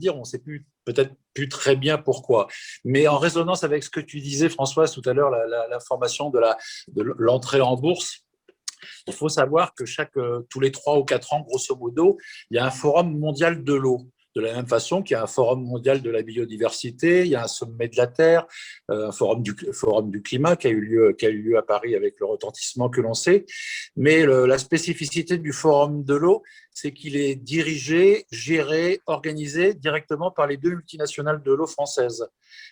dire, on ne sait peut-être plus très bien pourquoi. Mais en résonance avec ce que tu disais, Françoise, tout à l'heure, l'information de l'entrée en bourse, il faut savoir que tous les 3 ou 4 ans, grosso modo, il y a un forum mondial de l'eau. De la même façon qu'il y a un forum mondial de la biodiversité, il y a un sommet de la Terre, un forum du climat qui a eu lieu à Paris avec le retentissement que l'on sait. Mais la spécificité du forum de l'eau, c'est qu'il est dirigé, géré, organisé directement par les 2 multinationales de l'eau françaises.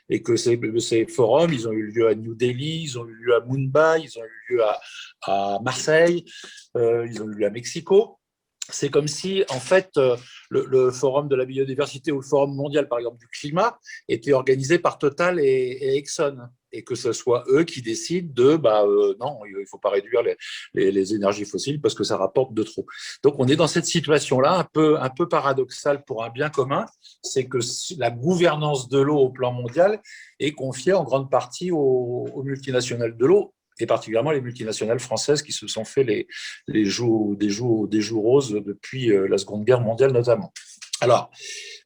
Et que ces forums, ils ont eu lieu à New Delhi, ils ont eu lieu à Mumbai, ils ont eu lieu à Marseille, ils ont eu lieu à Mexico. C'est comme si, en fait, le forum de la biodiversité ou le forum mondial, par exemple, du climat, était organisé par Total et Exxon. Et que ce soit eux qui décident non, il ne faut pas réduire les énergies fossiles parce que ça rapporte de trop. Donc, on est dans cette situation-là, un peu paradoxale pour un bien commun, c'est que la gouvernance de l'eau au plan mondial est confiée en grande partie aux multinationales de l'eau, et particulièrement les multinationales françaises qui se sont fait des joues roses depuis la Seconde Guerre mondiale notamment. Alors,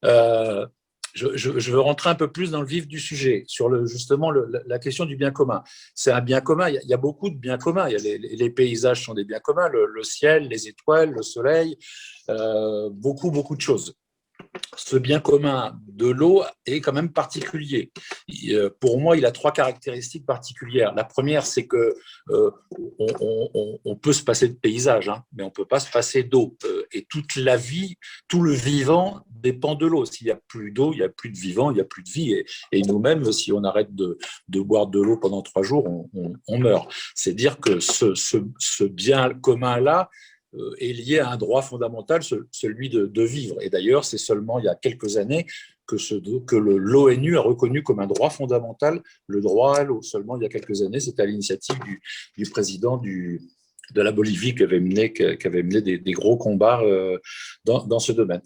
je veux rentrer un peu plus dans le vif du sujet, sur justement la question du bien commun. C'est un bien commun, il y a beaucoup de biens communs. Il y a les paysages sont des biens communs, le ciel, les étoiles, le soleil, beaucoup de choses. Ce bien commun de l'eau est quand même particulier. Pour moi, il a 3 caractéristiques particulières. La première, c'est que on peut se passer de paysage, hein, mais on ne peut pas se passer d'eau. Et toute la vie, tout le vivant dépend de l'eau. S'il n'y a plus d'eau, il n'y a plus de vivant, il n'y a plus de vie. Et nous-mêmes, si on arrête de boire de l'eau pendant 3 jours, on meurt. C'est dire que ce bien commun-là est lié à un droit fondamental, celui de vivre. Et d'ailleurs, c'est seulement il y a quelques années que l'ONU a reconnu comme un droit fondamental le droit à l'eau. Seulement il y a quelques années, c'était à l'initiative du président de la Bolivie qui avait mené des gros combats dans ce domaine.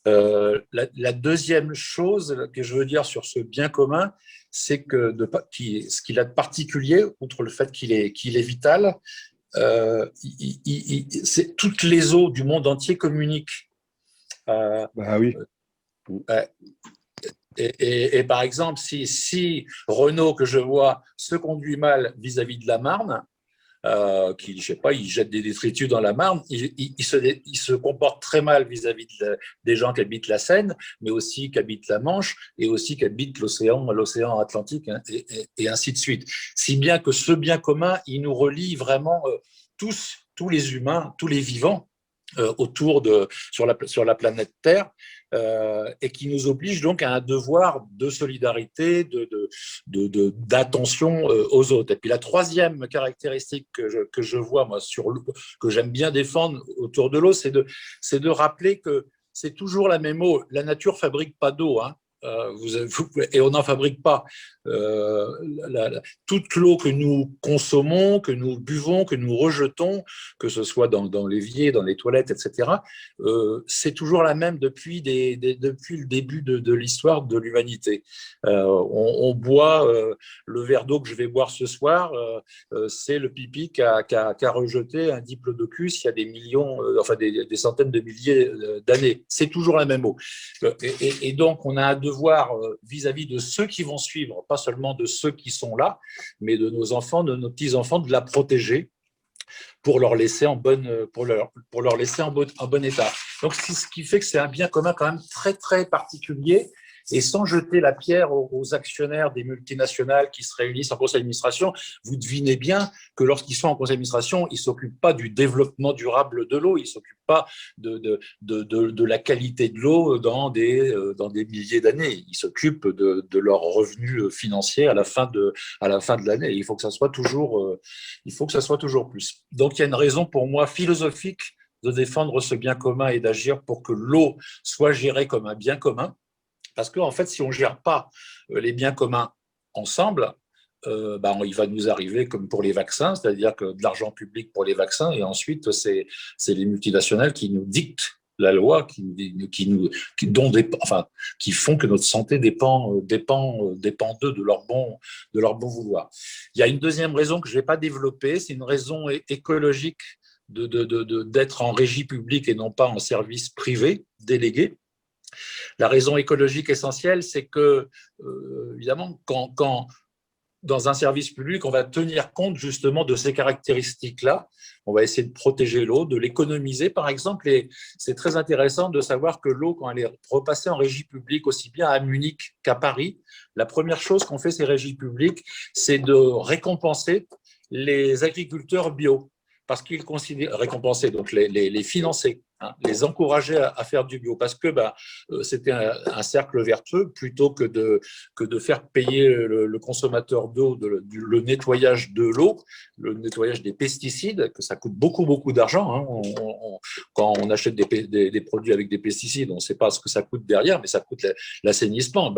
La deuxième chose que je veux dire sur ce bien commun, c'est que ce qu'il a de particulier, outre le fait qu'il est vital, toutes les eaux du monde entier communiquent. Bah oui. Et par exemple, si Renault, que je vois, se conduit mal vis-à-vis de la Marne, je sais pas, il jette des détritus dans la Marne, il se comporte très mal vis-à-vis des gens qui habitent la Seine, mais aussi qui habitent la Manche et aussi qui habitent l'océan Atlantique, hein, et ainsi de suite. Si bien que ce bien commun, il nous relie vraiment tous les humains, tous les vivants sur la planète Terre, et qui nous oblige donc à un devoir de solidarité, d'attention aux autres. Et puis la troisième caractéristique que je vois, moi, que j'aime bien défendre autour de l'eau, c'est de rappeler que c'est toujours la même eau. La nature fabrique pas d'eau, hein. Et on n'en fabrique pas. Toute l'eau que nous consommons, que nous buvons, que nous rejetons, que ce soit dans l'évier, dans les toilettes, etc., c'est toujours la même depuis le début de l'histoire de l'humanité. On boit le verre d'eau que je vais boire ce soir, c'est le pipi qu'a rejeté un diplodocus il y a des millions, des centaines de milliers d'années. C'est toujours la même eau. Et donc, on a un devoir vis-à-vis de ceux qui vont suivre, pas seulement de ceux qui sont là, mais de nos enfants, de nos petits-enfants, de la protéger pour leur laisser en bon état. Donc, c'est ce qui fait que c'est un bien commun quand même très, très particulier. Et sans jeter la pierre aux actionnaires des multinationales qui se réunissent en conseil d'administration, vous devinez bien que lorsqu'ils sont en conseil d'administration, ils ne s'occupent pas du développement durable de l'eau, ils ne s'occupent pas de la qualité de l'eau dans des milliers d'années. Ils s'occupent de leurs revenus financiers à la fin de l'année. Il faut que ça soit toujours plus. Donc, il y a une raison pour moi philosophique de défendre ce bien commun et d'agir pour que l'eau soit gérée comme un bien commun. Parce qu'en fait, si on ne gère pas les biens communs ensemble, il va nous arriver comme pour les vaccins, c'est-à-dire que de l'argent public pour les vaccins, et ensuite, c'est les multinationales qui nous dictent la loi, qui font que notre santé dépend d'eux, de leur bon vouloir. Il y a une deuxième raison que je ne vais pas développer, c'est une raison écologique d'être en régie publique et non pas en service privé délégué. La raison écologique essentielle, c'est que, évidemment, quand dans un service public, on va tenir compte justement de ces caractéristiques-là. On va essayer de protéger l'eau, de l'économiser, par exemple. Et c'est très intéressant de savoir que l'eau, quand elle est repassée en régie publique, aussi bien à Munich qu'à Paris, la première chose qu'ont fait ces régies publiques, c'est de récompenser les agriculteurs bio, parce qu'ils considèrent, récompenser, donc les financer, hein, les encourager à faire du bio, parce que c'était un cercle vertueux, plutôt que de faire payer le consommateur d'eau le nettoyage de l'eau, le nettoyage des pesticides, que ça coûte beaucoup, beaucoup d'argent. Hein. Quand on achète des produits avec des pesticides, on ne sait pas ce que ça coûte derrière, mais ça coûte l'assainissement.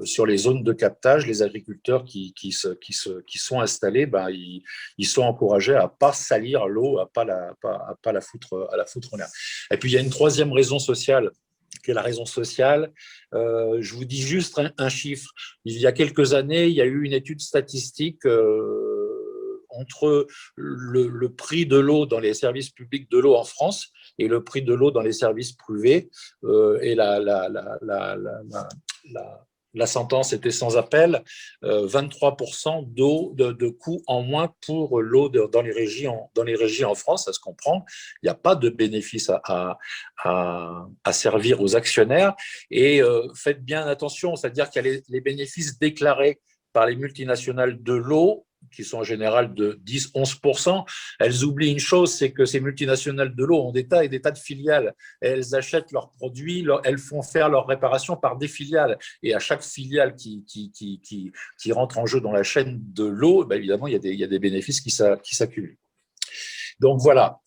Sur les zones de captage, les agriculteurs qui sont installés, ils sont encouragés à ne pas salir l'eau, à pas la foutre en l'air. Et puis, il y a une troisième raison sociale, qui est la raison sociale. Je vous dis juste un chiffre. Il y a quelques années, il y a eu une étude statistique entre le prix de l'eau dans les services publics de l'eau en France et le prix de l'eau dans les services privés. Et la sentence était sans appel, 23% d'eau de coûts en moins pour l'eau dans les régies en France, ça se comprend. Il n'y a pas de bénéfice à servir aux actionnaires. Et faites bien attention, c'est-à-dire qu'il y a les bénéfices déclarés par les multinationales de l'eau, qui sont en général de 10-11%, elles oublient une chose, c'est que ces multinationales de l'eau ont des tas et des tas de filiales. Elles achètent leurs produits, elles font faire leurs réparations par des filiales. Et à chaque filiale qui rentre en jeu dans la chaîne de l'eau, évidemment, il y a des bénéfices qui s'accumulent. Donc voilà.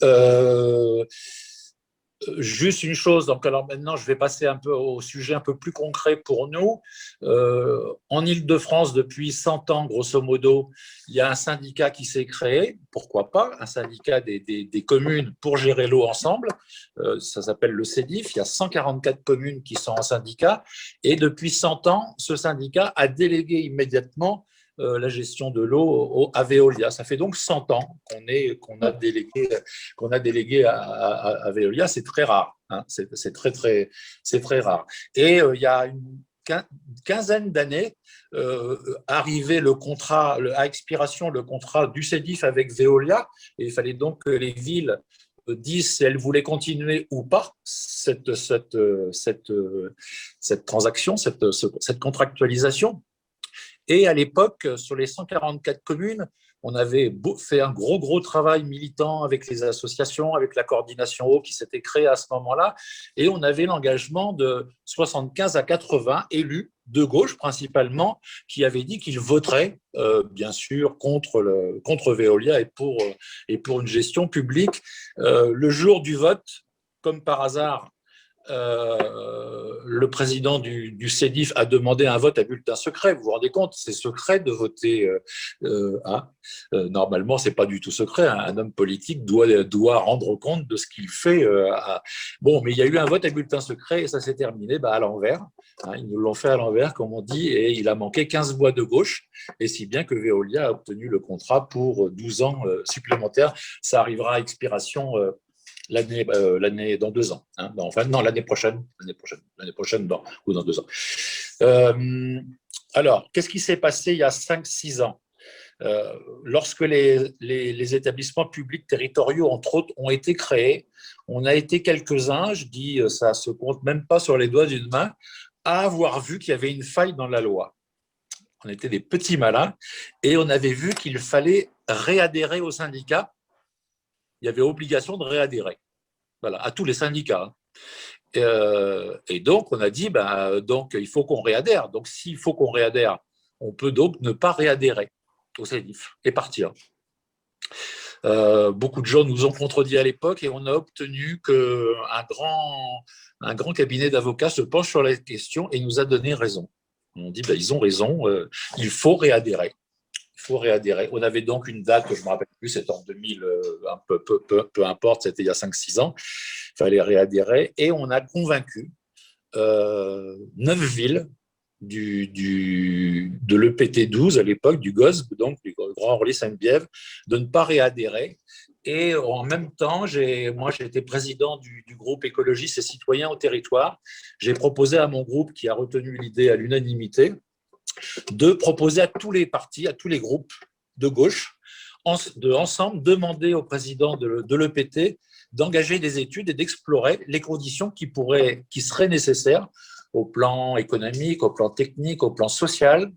Juste une chose, donc alors maintenant je vais passer un peu au sujet un peu plus concret pour nous. En Île-de-France, depuis 100 ans, grosso modo, il y a un syndicat qui s'est créé, pourquoi pas, un syndicat des communes pour gérer l'eau ensemble. Ça s'appelle le CEDIF, il y a 144 communes qui sont en syndicat, et depuis 100 ans, ce syndicat a délégué immédiatement la gestion de l'eau à Veolia. Ça fait donc 100 ans qu'on a délégué à Veolia. C'est très rare. Hein. C'est très rare. Et il y a une quinzaine d'années, arrivait à expiration le contrat du CEDIF avec Veolia. Et il fallait donc que les villes disent si elles voulaient continuer ou pas cette transaction, cette contractualisation. Et à l'époque, sur les 144 communes, on avait fait un gros travail militant avec les associations, avec la coordination eau qui s'était créée à ce moment-là. Et on avait l'engagement de 75 à 80 élus de gauche principalement, qui avaient dit qu'ils voteraient, bien sûr, contre Veolia et pour une gestion publique. Le jour du vote, comme par hasard, le président du CEDIF a demandé un vote à bulletin secret. Vous vous rendez compte, c'est secret de voter. Normalement, c'est pas du tout secret. Hein. Un homme politique doit rendre compte de ce qu'il fait. Bon, mais il y a eu un vote à bulletin secret et ça s'est terminé à l'envers. Hein, ils nous l'ont fait à l'envers, comme on dit, et il a manqué 15 voix de gauche, et si bien que Veolia a obtenu le contrat pour 12 ans supplémentaires. Ça arrivera à expiration l'année dans 2 ans. Hein, l'année prochaine ou dans 2 ans. Alors, qu'est-ce qui s'est passé il y a 5-6 ans lorsque les établissements publics territoriaux, entre autres, ont été créés? On a été quelques-uns, je dis, ça se compte même pas sur les doigts d'une main, à avoir vu qu'il y avait une faille dans la loi. On était des petits malins et on avait vu qu'il fallait réadhérer au syndicat. Il y avait obligation de réadhérer, voilà, à tous les syndicats. Et donc, on a dit, donc, il faut qu'on réadhère. Donc, s'il faut qu'on réadhère, on peut donc ne pas réadhérer au CEDIF et partir. Beaucoup de gens nous ont contredit à l'époque et on a obtenu qu'un grand cabinet d'avocats se penche sur la question et nous a donné raison. On dit, ils ont raison, il faut réadhérer. On avait donc une date que je ne me rappelle plus, c'était en 2000, peu importe, c'était il y a 5-6 ans. Il fallait réadhérer et on a convaincu 9 villes de l'EPT 12 à l'époque, du GOSB, donc du Grand Orly Sainte-Bièvre, de ne pas réadhérer Et en même temps, moi, j'ai été président du groupe écologistes et citoyens au territoire. J'ai proposé à mon groupe, qui a retenu l'idée à l'unanimité, de proposer à tous les partis, à tous les groupes de gauche, de ensemble demander au président de l'EPT d'engager des études et d'explorer les conditions qui seraient nécessaires au plan économique, au plan technique, au plan social,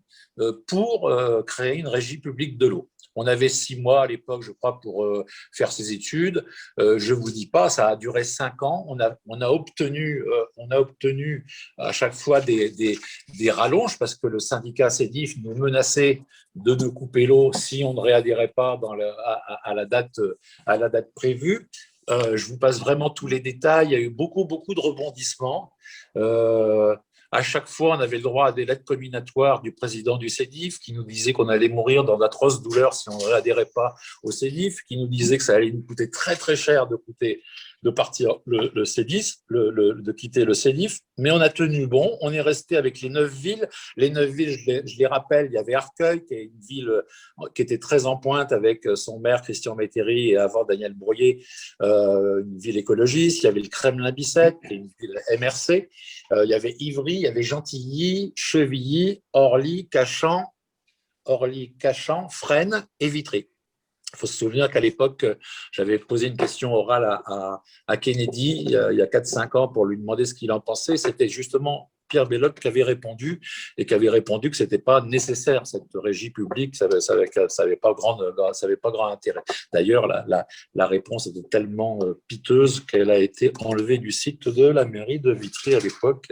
pour créer une régie publique de l'eau. On avait 6 mois à l'époque, je crois, pour faire ces études. Je ne vous dis pas, ça a duré 5 ans. On a obtenu à chaque fois des rallonges parce que le syndicat CEDIF nous menaçait de nous couper l'eau si on ne réadhérait pas à la date prévue. Je vous passe vraiment tous les détails. Il y a eu beaucoup de rebondissements. À chaque fois, on avait le droit à des lettres comminatoires du président du CEDIF qui nous disait qu'on allait mourir dans d'atroces douleurs si on ne réadhérait pas au CEDIF, qui nous disait que ça allait nous coûter très cher de partir le CEDIF, de quitter le CEDIF. Mais on a tenu bon. On est resté avec les 9 villes. Les 9 villes, je les rappelle, il y avait Arcueil, qui est une ville qui était très en pointe avec son maire Christian Métairie et avant Daniel Brouillet, une ville écologiste. Il y avait le Kremlin-Bicêtre, qui est une ville MRC. Il y avait Ivry, il y avait Gentilly, Chevilly, Orly, Cachan, Fresnes et Vitry. Il faut se souvenir qu'à l'époque, j'avais posé une question orale à Kennedy il y a 4-5 ans pour lui demander ce qu'il en pensait. C'était justement Pierre Belloc qui avait répondu que ce n'était pas nécessaire, cette régie publique, ça n'avait pas grand intérêt. D'ailleurs, la réponse était tellement piteuse qu'elle a été enlevée du site de la mairie de Vitry à l'époque.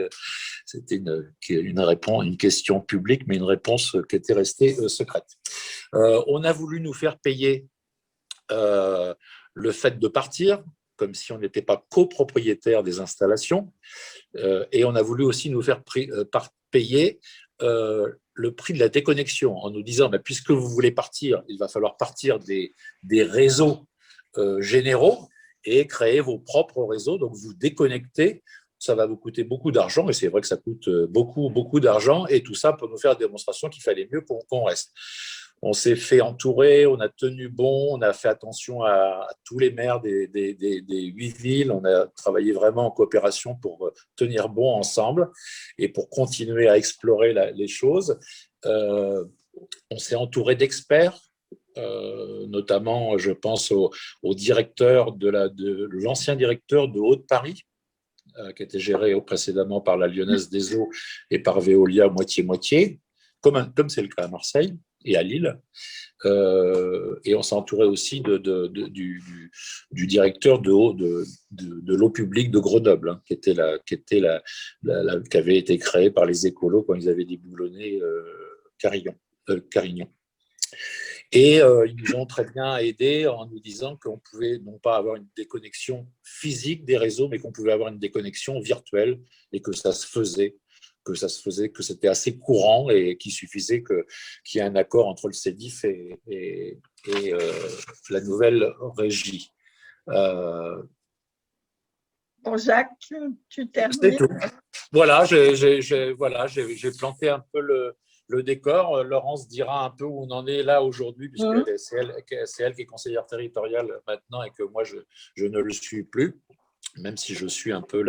C'était une question publique, mais une réponse qui était restée secrète. On a voulu nous faire payer le fait de partir, comme si on n'était pas copropriétaire des installations, et on a voulu aussi nous faire payer le prix de la déconnexion, en nous disant, puisque vous voulez partir, il va falloir partir des réseaux généraux et créer vos propres réseaux, donc vous déconnectez. Ça va vous coûter beaucoup d'argent, et c'est vrai que ça coûte beaucoup d'argent, et tout ça pour nous faire la démonstration qu'il fallait mieux qu'on reste. On s'est fait entourer, on a tenu bon, on a fait attention à tous les maires des 8 villes, on a travaillé vraiment en coopération pour tenir bon ensemble et pour continuer à explorer les choses. On s'est entouré d'experts, notamment, je pense au directeur de l'ancien directeur de Haute-Paris, qui était géré précédemment par la Lyonnaise des Eaux et par Veolia moitié-moitié, comme c'est le cas à Marseille et à Lille. Et on s'est entouré aussi du directeur de l'eau publique de Grenoble, qui avait été créé par les écolos quand ils avaient déboulonné Carignan. Et ils nous ont très bien aidés en nous disant qu'on pouvait non pas avoir une déconnexion physique des réseaux, mais qu'on pouvait avoir une déconnexion virtuelle et que ça se faisait, que c'était assez courant et qu'il suffisait qu'il y ait un accord entre le CEDIF et la nouvelle régie. Bon, Jacques, tu termines. C'est tout. Voilà, j'ai planté un peu le décor. Laurence dira un peu où on en est là aujourd'hui, puisque c'est elle qui est conseillère territoriale maintenant et que moi, je ne le suis plus, même si je suis un peu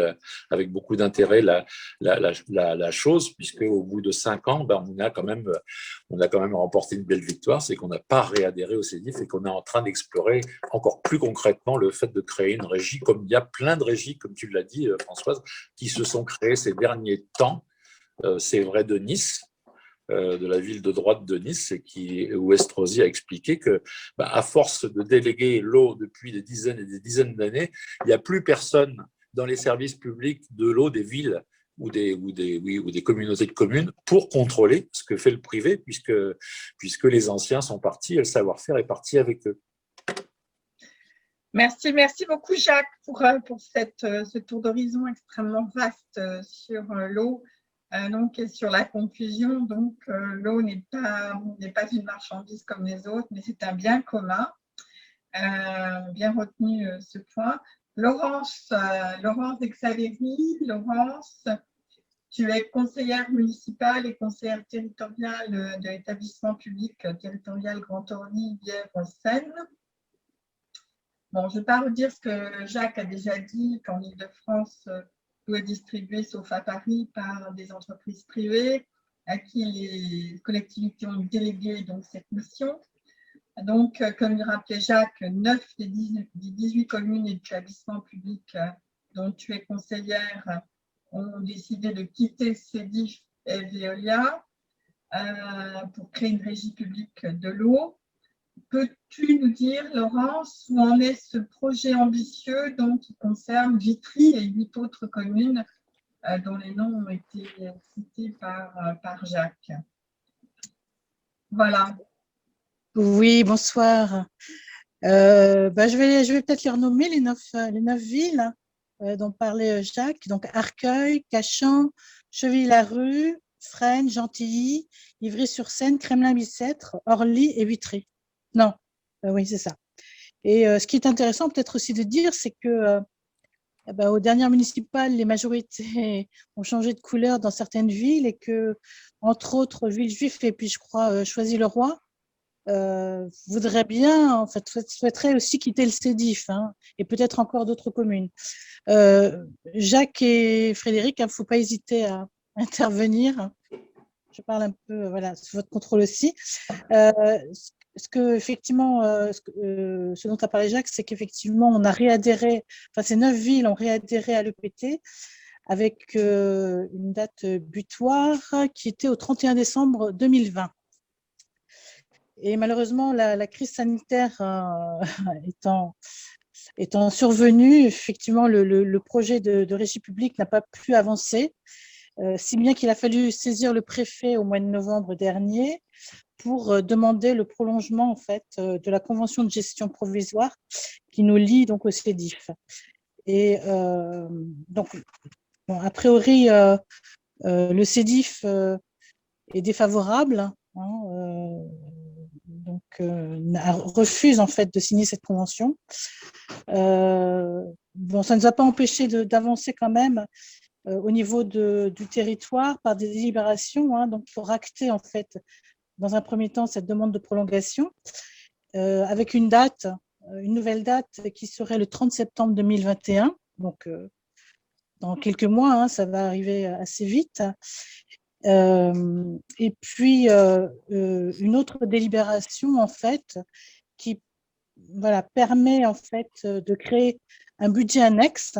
avec beaucoup d'intérêt la chose, puisque au bout de 5 ans, on a quand même remporté une belle victoire, c'est qu'on n'a pas réadhéré au CEDIF et qu'on est en train d'explorer encore plus concrètement le fait de créer une régie, comme il y a plein de régies, comme tu l'as dit, Françoise, qui se sont créées ces derniers temps. C'est vrai de Nice, de la ville de droite de Nice, où Estrosi a expliqué que, à force de déléguer l'eau depuis des dizaines et des dizaines d'années, il n'y a plus personne dans les services publics de l'eau des villes ou des communautés de communes pour contrôler ce que fait le privé, puisque les anciens sont partis et le savoir-faire est parti avec eux. Merci beaucoup Jacques pour ce tour d'horizon extrêmement vaste sur l'eau. Donc, sur la conclusion, donc l'eau n'est pas une marchandise comme les autres, mais c'est un bien commun. Bien retenu ce point. Laurence Exavéry, Laurence, tu es conseillère municipale et conseillère territoriale de l'établissement public territorial Grand Orly Bièvre Seine. Bon, je ne vais pas redire ce que Jacques a déjà dit, qu'en Île-de-France, tout est distribué, sauf à Paris, par des entreprises privées à qui les collectivités ont délégué donc, cette mission. Donc, comme le rappelait Jacques, 9 des 18 communes et établissements publics dont tu es conseillère ont décidé de quitter CEDIF et Veolia pour créer une régie publique de l'eau. Peux-tu nous dire, Laurence, où en est ce projet ambitieux qui concerne Vitry et 8 autres communes dont les noms ont été cités par Jacques? Voilà. Oui, bonsoir. Je vais peut-être les renommer, les neuf villes dont parlait Jacques. Donc, Arcueil, Cachan, Cheville-la-Rue, Fresnes, Gentilly, Ivry-sur-Seine, Kremlin-Bicêtre, Orly et Vitry. Non, oui, c'est ça. Et ce qui est intéressant peut-être aussi de dire, c'est que aux dernières municipales, les majorités ont changé de couleur dans certaines villes et que, entre autres, Villejuif et puis, je crois, Choisy-le-Roi, voudrait bien, en fait, souhaiterait aussi quitter le CEDIF et peut-être encore d'autres communes. Jacques et Frédéric, il ne faut pas hésiter à intervenir. Je parle un peu sous votre contrôle aussi. Ce dont a parlé Jacques, c'est qu'effectivement, on a réadhéré, ces 9 villes ont réadhéré à l'EPT avec une date butoir qui était au 31 décembre 2020. Et malheureusement, la crise sanitaire étant survenue, effectivement, le projet de régie publique n'a pas pu avancer, si bien qu'il a fallu saisir le préfet au mois de novembre dernier pour demander le prolongement en fait, de la convention de gestion provisoire qui nous lie donc au CEDIF. Et donc, bon, a priori, le CEDIF est défavorable, donc refuse en fait de signer cette convention. Bon, ça ne nous a pas empêché d'avancer quand même au niveau du territoire par des délibérations, donc pour acter en fait dans un premier temps cette demande de prolongation avec une nouvelle date qui serait le 30 septembre 2021, donc dans quelques mois, ça va arriver assez vite. Et puis une autre délibération en fait qui permet en fait de créer un budget annexe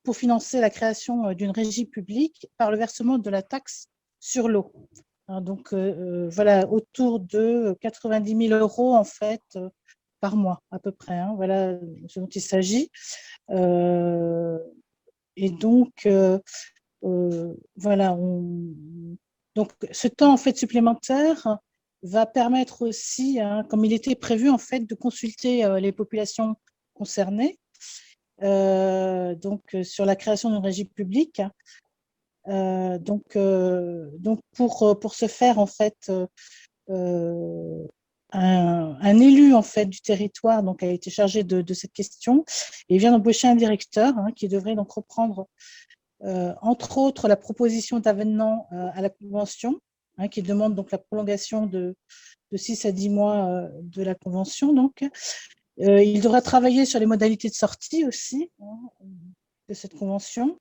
pour financer la création d'une régie publique par le versement de la taxe sur l'eau. Donc autour de 90 000 € en fait par mois à peu près. Voilà ce dont il s'agit. Et donc donc ce temps en fait supplémentaire va permettre aussi, comme il était prévu en fait, de consulter les populations concernées sur la création d'une régie publique. Donc pour ce faire en fait, un élu en fait du territoire donc a été chargé de cette question et vient d'embaucher un directeur qui devrait donc reprendre entre autres la proposition d'avenant à la convention qui demande donc la prolongation de 6 à 10 mois de la convention. Donc il devra travailler sur les modalités de sortie aussi de cette convention,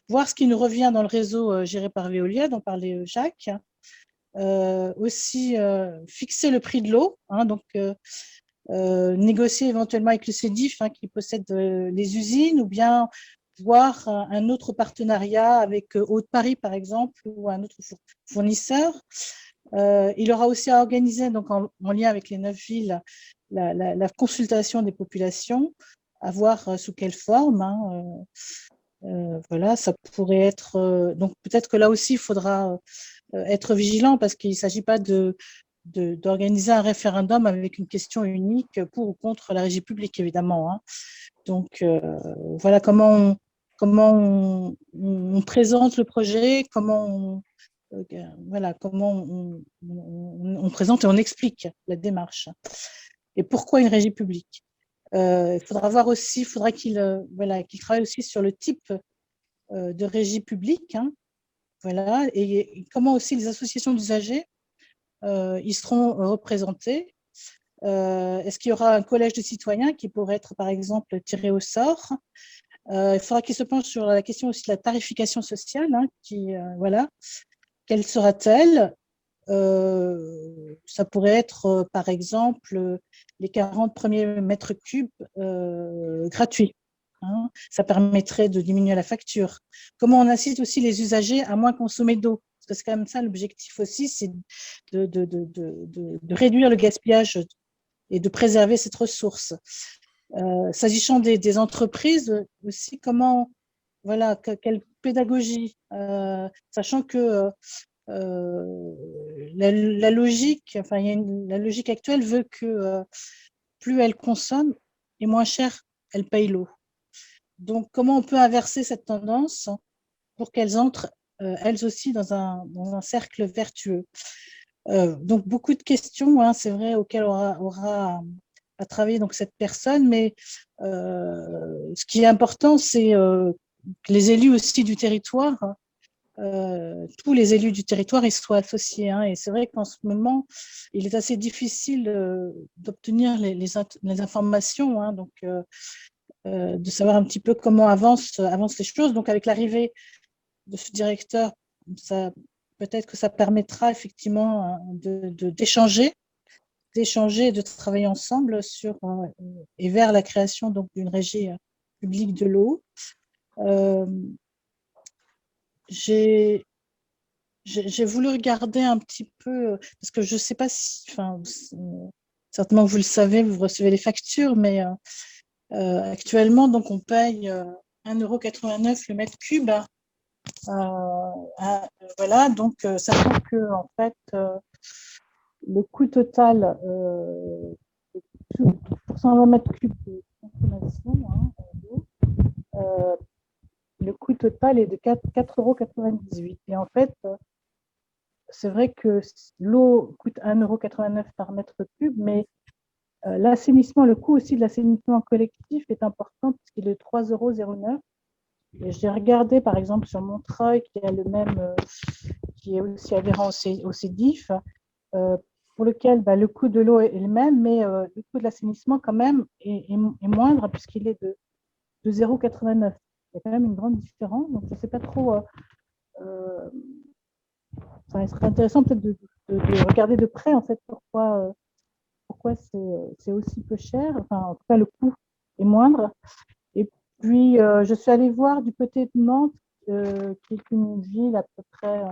voir ce qui nous revient dans le réseau géré par Veolia dont parlait Jacques, aussi fixer le prix de l'eau, donc négocier éventuellement avec le CEDIF qui possède les usines, ou bien voir un autre partenariat avec Haute-Paris par exemple, ou un autre fournisseur. Il aura aussi à organiser donc en lien avec les 9 villes la consultation des populations, à voir sous quelle forme. Ça pourrait être. Donc peut-être que là aussi il faudra être vigilant parce qu'il ne s'agit pas d'organiser un référendum avec une question unique pour ou contre la régie publique, évidemment. Donc, voilà comment on présente le projet, comment on présente et on explique la démarche. Et pourquoi une régie publique ? Il faudra voir aussi, qu'il travaille aussi sur le type de régie publique, et comment aussi les associations d'usagers y seront représentées. Est-ce qu'il y aura un collège de citoyens qui pourrait être, par exemple, tiré au sort? Il faudra qu'il se penche sur la question aussi de la tarification sociale, hein, voilà. Quelle sera-t-elle? Ça pourrait être, par exemple, les 40 premiers mètres cubes gratuits. Hein. Ça permettrait de diminuer la facture. Comment on incite aussi les usagers à moins consommer d'eau? Parce que c'est quand même ça l'objectif aussi, c'est de réduire le gaspillage et de préserver cette ressource. S'agissant des entreprises aussi, voilà, quelle pédagogie, sachant que la logique, enfin, la logique actuelle veut que plus elles consomment et moins cher elles payent l'eau. Donc, comment on peut inverser cette tendance pour qu'elles entrent elles aussi dans un cercle vertueux? Donc, beaucoup de questions, hein, c'est vrai, auxquelles aura à travailler donc, cette personne, mais ce qui est important, c'est que les élus aussi du territoire, tous les élus du territoire y soient associés. Hein, et c'est vrai qu'en ce moment, il est assez difficile d'obtenir les informations, hein, donc de savoir un petit peu comment avancent les choses. Donc, avec l'arrivée de ce directeur, peut-être que ça permettra effectivement d'échanger et de travailler ensemble et vers la création d'une régie publique de l'eau. J'ai voulu regarder un petit peu, parce que je ne sais pas si, certainement vous le savez, vous recevez les factures, mais actuellement, donc on paye 1,89 € le mètre cube. Voilà, donc sachant que en fait, le coût total pour 120 mètres cubes de consommation, hein, le coût total est de 4,98 €. Et en fait, c'est vrai que l'eau coûte 1,89 € par mètre cube, mais l'assainissement, le coût aussi de l'assainissement collectif est important puisqu'il est de 3,09 €. Et j'ai regardé par exemple sur Montreuil, qui a le même, qui est aussi adhérent au CEDIF, pour lequel le coût de l'eau est le même, mais le coût de l'assainissement quand même est moindre puisqu'il est de 0,89 €. Il y a quand même une grande différence, donc je ne sais pas trop. Il serait intéressant peut-être de regarder de près en fait pourquoi c'est aussi peu cher. Enfin, en tout cas, le coût est moindre. Et puis, je suis allée voir du côté de Nantes, qui est une ville à peu près,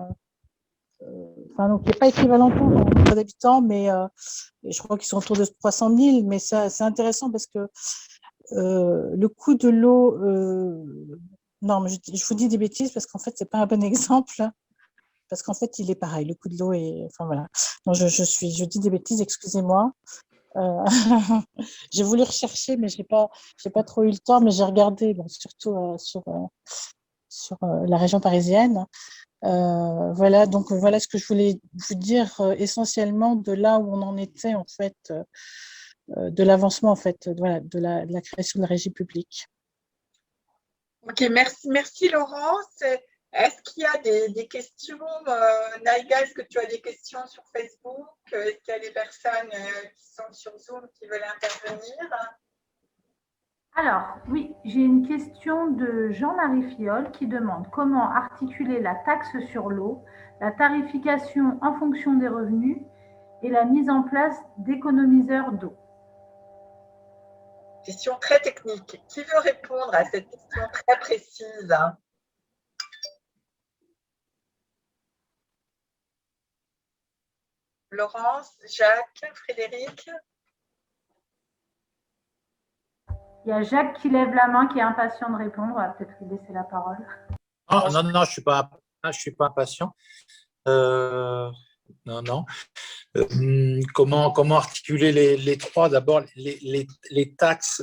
donc qui n'est pas équivalente en nombre d'habitants, mais je crois qu'ils sont autour de 300 000. Mais c'est intéressant parce que le coût de l'eau, non, mais je vous dis des bêtises parce qu'en fait, ce n'est pas un bon exemple. Parce qu'en fait, il est pareil, le coût de l'eau est. Enfin voilà. Donc, je dis des bêtises, excusez-moi. J'ai voulu rechercher, mais je n'ai pas trop eu le temps, mais j'ai regardé, surtout sur la région parisienne. Voilà, donc voilà ce que je voulais vous dire essentiellement de là où on en était, en fait, de l'avancement, en fait, voilà, de la création de la régie publique. Ok, merci Laurence. Est-ce qu'il y a des questions, Naïga, est-ce que tu as des questions sur Facebook? Est-ce qu'il y a des personnes qui sont sur Zoom qui veulent intervenir? Alors, oui, j'ai une question de Jean-Marie Fiol qui demande comment articuler la taxe sur l'eau, la tarification en fonction des revenus et la mise en place d'économiseurs d'eau. Question très technique. Qui veut répondre à cette question très précise? Laurence, Jacques, Frédéric? Il y a Jacques qui lève la main, qui est impatient de répondre. On va peut-être lui laisser la parole. Oh, non, je ne suis pas impatient. Non. Comment articuler les trois? D'abord, les taxes,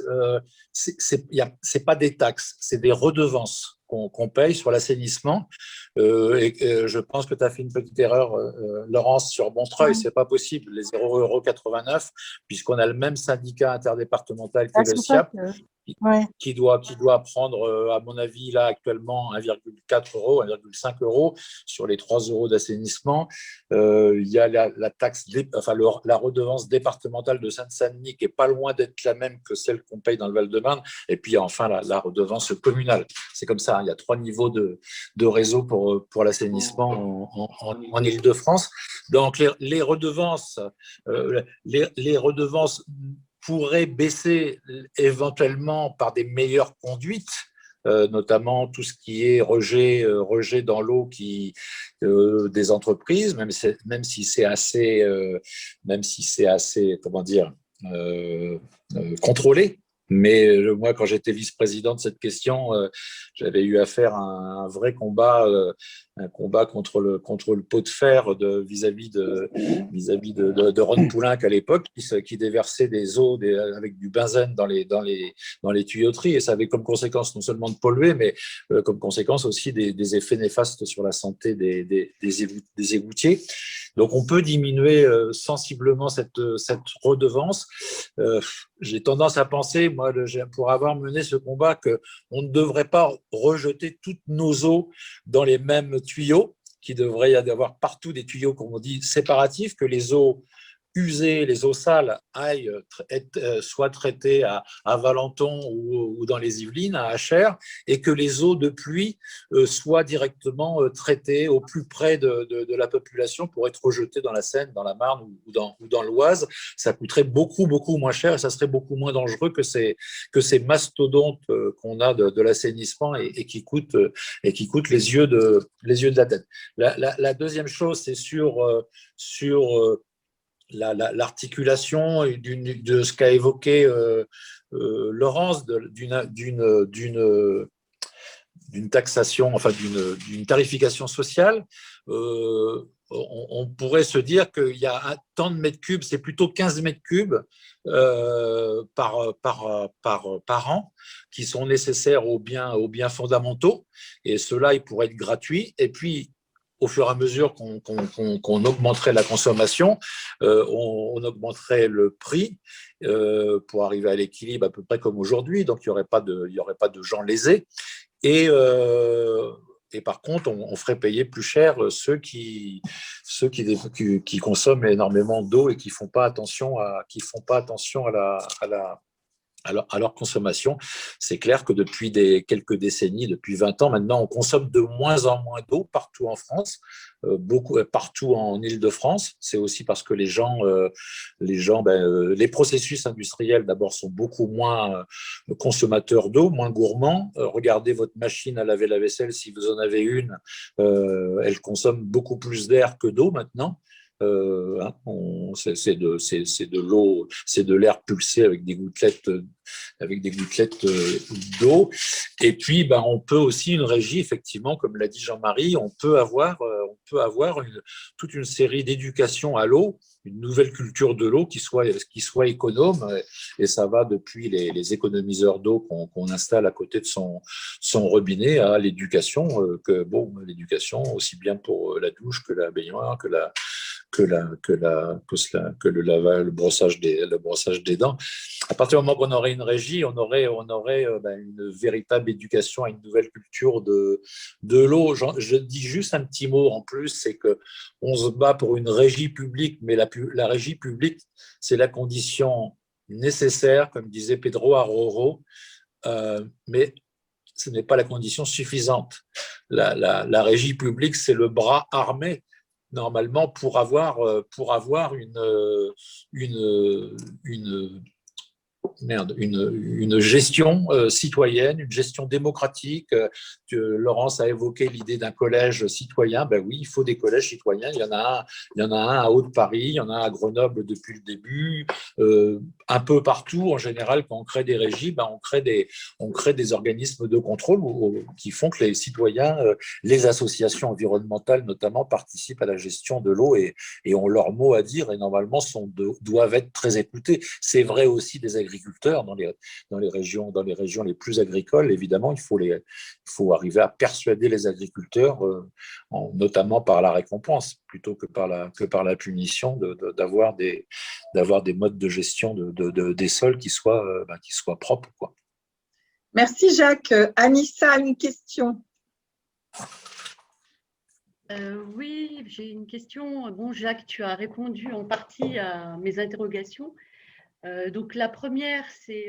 ce n'est pas des taxes, c'est des redevances qu'on paye sur l'assainissement. Je pense que tu as fait une petite erreur, Laurence, sur Montreuil. C'est pas possible, les 0,89 €, puisqu'on a le même syndicat interdépartemental que le SIAP, qui doit prendre, à mon avis, là, actuellement, 1,4 €, 1,5 € sur les 3 € d'assainissement. Il y a la taxe, la redevance départementale de Seine-Saint-Denis, qui n'est pas loin d'être la même que celle qu'on paye dans le Val-de-Marne. Et puis, enfin, la redevance communale. C'est comme ça, hein. Il y a 3 niveaux de réseau pour l'assainissement en Île-de-France. Donc, les redevances pourrait baisser éventuellement par des meilleures conduites, notamment tout ce qui est rejet dans l'eau des entreprises, même si c'est assez, comment dire, contrôlé. Mais moi, quand j'étais vice-président de cette question, j'avais eu affaire à un vrai combat, contre le pot de fer vis-à-vis de Ron Poulenc à l'époque, qui déversait des eaux avec du benzène dans les tuyauteries, et ça avait comme conséquence non seulement de polluer, mais comme conséquence aussi des effets néfastes sur la santé des égoutiers. Donc, on peut diminuer sensiblement cette redevance. J'ai tendance à penser, moi, pour avoir mené ce combat, qu'on ne devrait pas rejeter toutes nos eaux dans les mêmes tuyaux, qu'il devrait y avoir partout des tuyaux, comme on dit, séparatifs, que les eaux usées, les eaux sales aillent soit traitées à Valenton ou dans les Yvelines, à Achères, et que les eaux de pluie soient directement traitées au plus près de la population pour être rejetées dans la Seine, dans la Marne ou dans l'Oise. Ça coûterait beaucoup, beaucoup moins cher et ça serait beaucoup moins dangereux que ces mastodontes qu'on a de l'assainissement et qui coûtent les yeux de la tête. La deuxième chose, c'est sur l'articulation de ce qu'a évoqué Laurence, d'une taxation, enfin d'une tarification sociale. On pourrait se dire qu'il y a tant de mètres cubes, c'est plutôt 15 mètres cubes par an qui sont nécessaires aux biens fondamentaux, et cela, il pourrait être gratuit. Et puis, au fur et à mesure qu'on augmenterait la consommation, on augmenterait le prix pour arriver à l'équilibre à peu près comme aujourd'hui. Donc, il n'y aurait pas de gens lésés. Et par contre, on ferait payer plus cher ceux qui consomment énormément d'eau et qui font pas attention à leur consommation. C'est clair que depuis quelques décennies, depuis 20 ans maintenant, on consomme de moins en moins d'eau partout en France, partout en Île-de-France. C'est aussi parce que les processus industriels d'abord sont beaucoup moins consommateurs d'eau, moins gourmands. Regardez votre machine à laver la vaisselle, si vous en avez une, elle consomme beaucoup plus d'air que d'eau maintenant. C'est de l'eau, c'est de l'air pulsé avec des gouttelettes d'eau. Et puis, on peut aussi une régie, effectivement, comme l'a dit Jean-Marie, on peut avoir toute une série d'éducation à l'eau, une nouvelle culture de l'eau qui soit économe, et ça va depuis les économiseurs d'eau qu'on installe à côté de son robinet à l'éducation, l'éducation aussi bien pour la douche que la baignoire, que le brossage des dents. À partir du moment qu'on aurait une régie, on aurait une véritable éducation à une nouvelle culture de l'eau. Je dis juste un petit mot en plus, c'est qu'on se bat pour une régie publique, mais la régie publique, c'est la condition nécessaire, comme disait Pedro Aroro, mais ce n'est pas la condition suffisante. La régie publique, c'est le bras armé normalement pour avoir une gestion citoyenne, une gestion démocratique. Laurence a évoqué l'idée d'un collège citoyen. Ben oui, il faut des collèges citoyens. Il y en a un à Haut-de-Paris, il y en a un à Grenoble depuis le début. Un peu partout, en général, quand on crée des régies, on crée des organismes de contrôle qui font que les citoyens, les associations environnementales notamment, participent à la gestion de l'eau et ont leur mot à dire et normalement doivent être très écoutés. C'est vrai aussi des agriculteurs agriculteurs dans les régions les plus agricoles. Évidemment, il faut arriver à persuader les agriculteurs, notamment par la récompense, plutôt que par la punition, d'avoir des modes de gestion des sols qui soient propres, quoi. Merci Jacques. Anissa, une question. Oui, j'ai une question. Bon, Jacques, tu as répondu en partie à mes interrogations. Donc, la première, c'est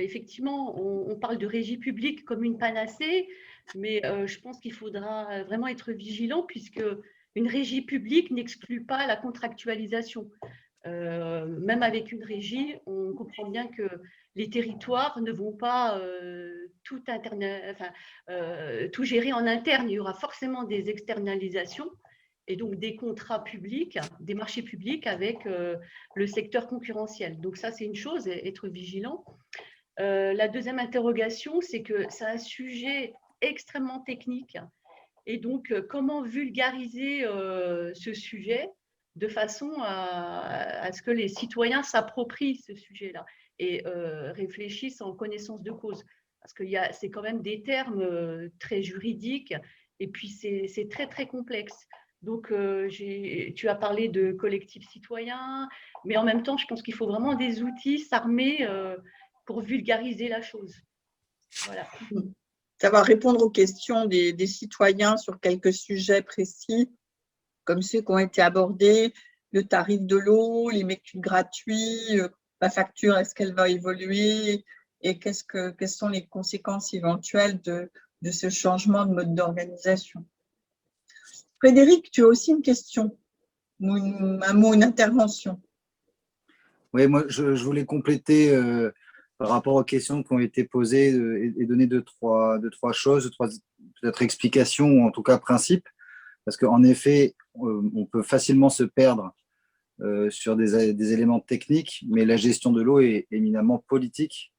effectivement, on parle de régie publique comme une panacée, mais je pense qu'il faudra vraiment être vigilant puisque une régie publique n'exclut pas la contractualisation. Même avec une régie, on comprend bien que les territoires ne vont pas tout gérer en interne. Il y aura forcément des externalisations et donc des contrats publics, des marchés publics avec le secteur concurrentiel. Donc ça, c'est une chose, être vigilant. La deuxième interrogation, c'est que c'est un sujet extrêmement technique. Et donc, comment vulgariser ce sujet de façon à ce que les citoyens s'approprient ce sujet-là et réfléchissent en connaissance de cause. Parce que c'est quand même des termes très juridiques et puis c'est très, très complexe. Donc, tu as parlé de collectifs citoyens, mais en même temps, je pense qu'il faut vraiment des outils, s'armer pour vulgariser la chose. Voilà. Ça va répondre aux questions des citoyens sur quelques sujets précis, comme ceux qui ont été abordés, le tarif de l'eau, les méthodes gratuits, la facture, est-ce qu'elle va évoluer et quelles sont les conséquences éventuelles de ce changement de mode d'organisation. Frédéric, tu as aussi une question, un mot, une intervention. Oui, moi, je voulais compléter par rapport aux questions qui ont été posées et donner deux, trois choses, peut-être explications ou en tout cas principes. Parce qu'en effet, on peut facilement se perdre sur des éléments techniques, mais la gestion de l'eau est éminemment politique.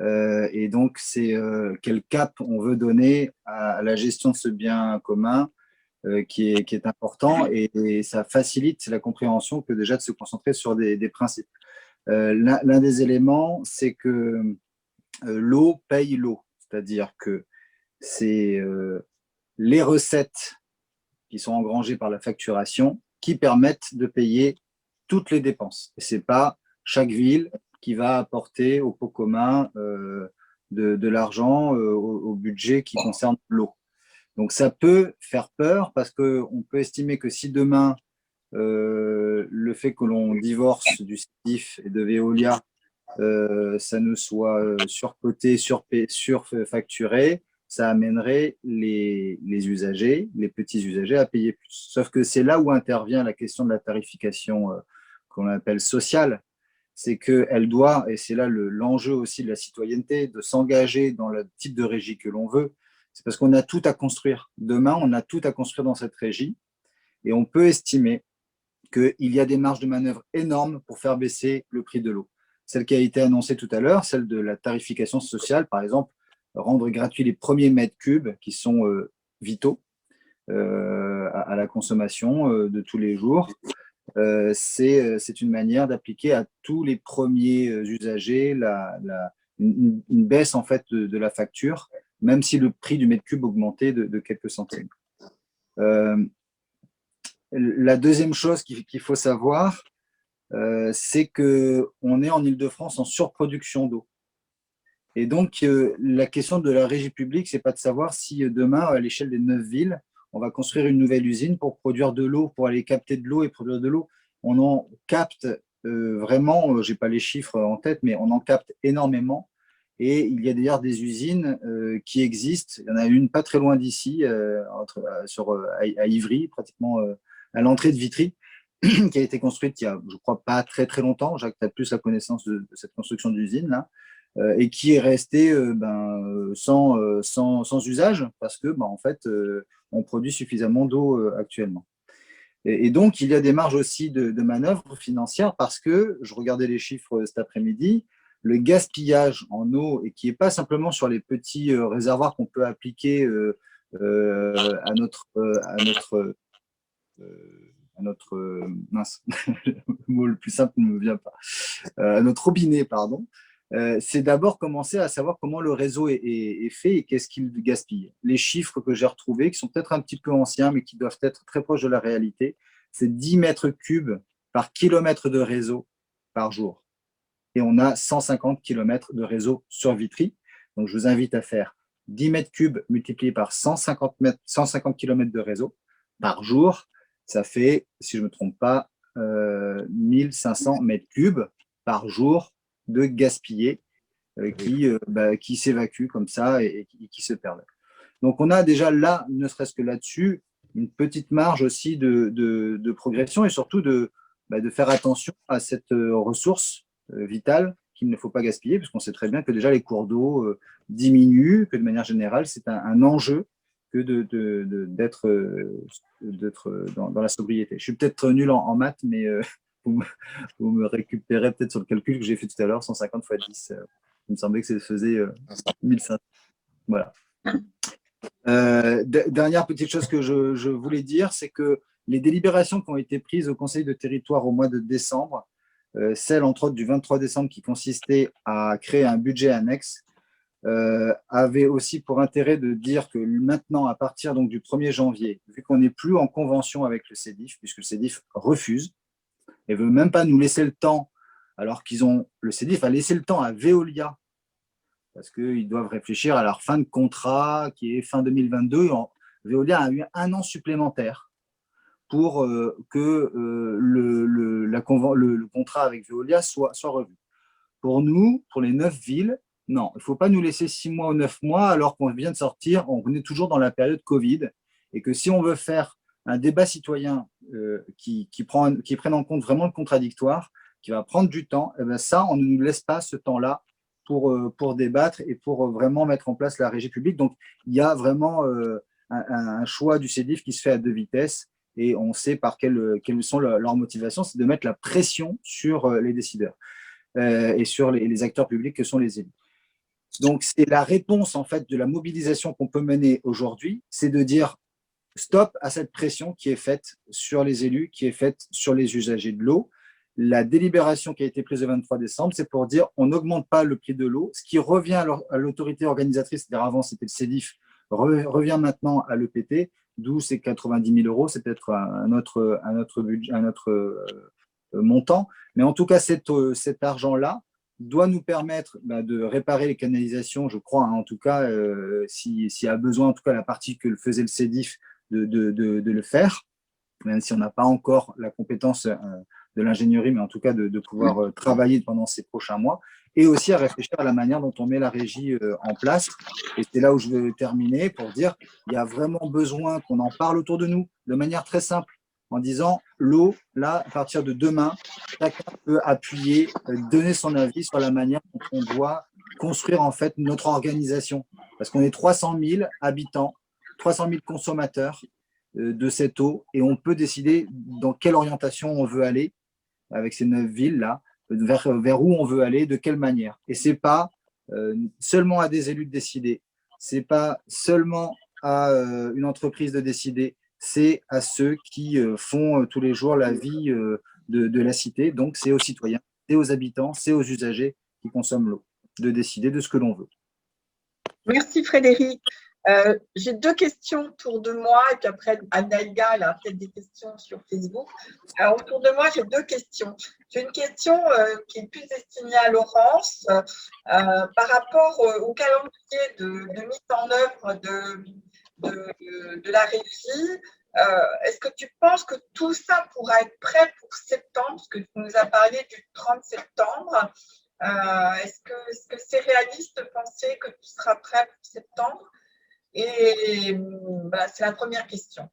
Et donc, c'est quel cap on veut donner à la gestion de ce bien commun qui est important et ça facilite la compréhension que déjà de se concentrer sur des principes. L'un des éléments, c'est que l'eau paye l'eau, c'est-à-dire que c'est les recettes qui sont engrangées par la facturation qui permettent de payer toutes les dépenses. Et ce n'est pas chaque ville qui va apporter au pot commun de l'argent au budget qui concerne l'eau. Donc, ça peut faire peur parce qu'on peut estimer que si demain, le fait que l'on divorce du STIF et de Veolia, ça ne soit surcoté, surfacturé, ça amènerait les usagers, les petits usagers à payer plus. Sauf que c'est là où intervient la question de la tarification qu'on appelle sociale. C'est qu'elle doit, et c'est là l'enjeu aussi de la citoyenneté, de s'engager dans le type de régie que l'on veut. C'est parce qu'on a tout à construire. Demain, on a tout à construire dans cette régie et on peut estimer qu'il y a des marges de manœuvre énormes pour faire baisser le prix de l'eau. Celle qui a été annoncée tout à l'heure, celle de la tarification sociale, par exemple, rendre gratuits les premiers mètres cubes qui sont vitaux à la consommation de tous les jours. C'est une manière d'appliquer à tous les premiers usagers une baisse en fait de la facture, même si le prix du mètre cube augmentait de quelques centimes. La deuxième chose qu'il faut savoir, c'est qu'on est en Île-de-France en surproduction d'eau. Et donc, la question de la régie publique, ce n'est pas de savoir si demain, à l'échelle des 9 villes, on va construire une nouvelle usine pour produire de l'eau, pour aller capter de l'eau et produire de l'eau. On en capte vraiment, je n'ai pas les chiffres en tête, mais on en capte énormément. Et il y a d'ailleurs des usines qui existent. Il y en a une pas très loin d'ici, à Ivry, pratiquement à l'entrée de Vitry, qui a été construite il y a, je crois, pas très très longtemps. Jacques, tu as plus la connaissance de cette construction d'usine là, et qui est restée sans usage parce que, en fait, on produit suffisamment d'eau actuellement. Et donc, il y a des marges aussi de manœuvre financière parce que, je regardais les chiffres cet après-midi, le gaspillage en eau, et qui n'est pas simplement sur les petits réservoirs qu'on peut appliquer à notre mince, le mot le plus simple ne me vient pas, à notre robinet, pardon. c'est d'abord commencer à savoir comment le réseau est fait et qu'est-ce qu'il gaspille. Les chiffres que j'ai retrouvés, qui sont peut-être un petit peu anciens, mais qui doivent être très proches de la réalité, c'est 10 mètres cubes par kilomètre de réseau par jour. Et on a 150 km de réseau sur Vitry. Donc, je vous invite à faire 10 mètres cubes multipliés par 150 km de réseau par jour. Ça fait, si je ne me trompe pas, 1500 mètres cubes par jour de gaspillés qui s'évacuent comme ça et qui se perdent. Donc, on a déjà là, ne serait-ce que là-dessus, une petite marge aussi de progression et surtout de faire attention à cette ressource vitale qu'il ne faut pas gaspiller, puisqu'on sait très bien que déjà les cours d'eau diminuent, que de manière générale, c'est un enjeu que d'être dans la sobriété. Je suis peut-être nul en maths, mais vous me récupérez peut-être sur le calcul que j'ai fait tout à l'heure, 150 x 10. Il me semblait que ça faisait 1500. Voilà. Dernière petite chose que je voulais dire, c'est que les délibérations qui ont été prises au Conseil de territoire au mois de décembre, celle entre autres du 23 décembre qui consistait à créer un budget annexe, avait aussi pour intérêt de dire que maintenant, à partir donc, du 1er janvier, vu qu'on n'est plus en convention avec le CEDIF, puisque le CEDIF refuse et ne veut même pas nous laisser le temps, alors le CEDIF a laissé le temps à Veolia, parce qu'ils doivent réfléchir à leur fin de contrat, qui est fin 2022. Veolia a eu 1 an supplémentaire pour que le contrat avec Veolia soit revu. Pour nous, pour les 9 villes, non, il ne faut pas nous laisser 6 mois ou 9 mois alors qu'on vient de sortir, on est toujours dans la période Covid, et que si on veut faire un débat citoyen qui prenne en compte vraiment le contradictoire, qui va prendre du temps, et bien ça, on ne nous laisse pas ce temps-là pour débattre et pour vraiment mettre en place la régie publique. Donc, il y a vraiment un choix du CEDIF qui se fait à 2 vitesses et on sait par quelles sont leurs motivations, c'est de mettre la pression sur les décideurs et sur les acteurs publics que sont les élus. Donc, c'est la réponse en fait de la mobilisation qu'on peut mener aujourd'hui, c'est de dire stop à cette pression qui est faite sur les élus, qui est faite sur les usagers de l'eau. La délibération qui a été prise le 23 décembre, c'est pour dire on n'augmente pas le prix de l'eau. Ce qui revient à l'autorité organisatrice, c'est-à-dire avant c'était le CEDIF, revient maintenant à l'EPT, d'où ces 90 000 €, c'est peut-être un autre budget, un autre montant. Mais en tout cas, cet argent-là doit nous permettre de réparer les canalisations, je crois, en tout cas, s'il y a besoin, en tout cas la partie que faisait le CEDIF, de le faire, même si on n'a pas encore la compétence de l'ingénierie, mais en tout cas de pouvoir travailler pendant ces prochains mois, et aussi à réfléchir à la manière dont on met la régie en place. Et c'est là où je veux terminer pour dire qu'il y a vraiment besoin qu'on en parle autour de nous de manière très simple, en disant l'eau, là, à partir de demain, chacun peut appuyer, donner son avis sur la manière dont on doit construire en fait notre organisation. Parce qu'on est 300 000 habitants, 300 000 consommateurs de cette eau, et on peut décider dans quelle orientation on veut aller avec ces 9 villes-là, vers où on veut aller, de quelle manière. Et ce n'est pas seulement à des élus de décider, ce n'est pas seulement à une entreprise de décider, c'est à ceux qui font tous les jours la vie de la cité. Donc, c'est aux citoyens, c'est aux habitants, c'est aux usagers qui consomment l'eau, de décider de ce que l'on veut. Merci Frédéric. J'ai 2 questions autour de moi et puis après Anaïga, elle a peut-être des questions sur Facebook. Alors, autour de moi, j'ai 2 questions. J'ai une question qui est plus destinée à Laurence par rapport au calendrier de mise en œuvre de la régie. Est-ce que tu penses que tout ça pourra être prêt pour septembre, parce que tu nous as parlé du 30 septembre. Est-ce que c'est réaliste de penser que tu seras prêt pour septembre? Et voilà, c'est la première question.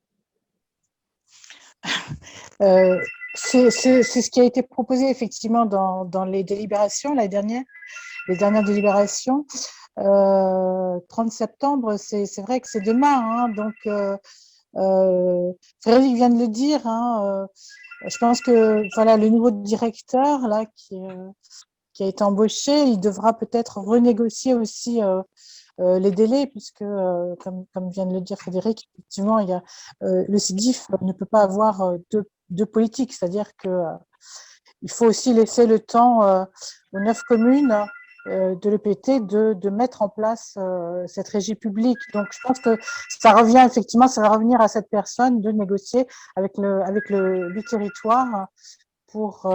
C'est ce qui a été proposé effectivement dans les délibérations, les dernières délibérations. 30 septembre, c'est vrai que c'est demain, hein, donc Frédéric vient de le dire. Je pense que voilà, le nouveau directeur là qui a été embauché, il devra peut-être renégocier aussi les délais, puisque, comme vient de le dire Frédéric, effectivement, il y a, le CEDIF ne peut pas avoir deux politiques, c'est-à-dire qu'il faut aussi laisser le temps aux 9 communes de l'EPT de mettre en place cette régie publique. Donc, je pense que ça revient effectivement, ça va revenir à cette personne de négocier avec le territoire pour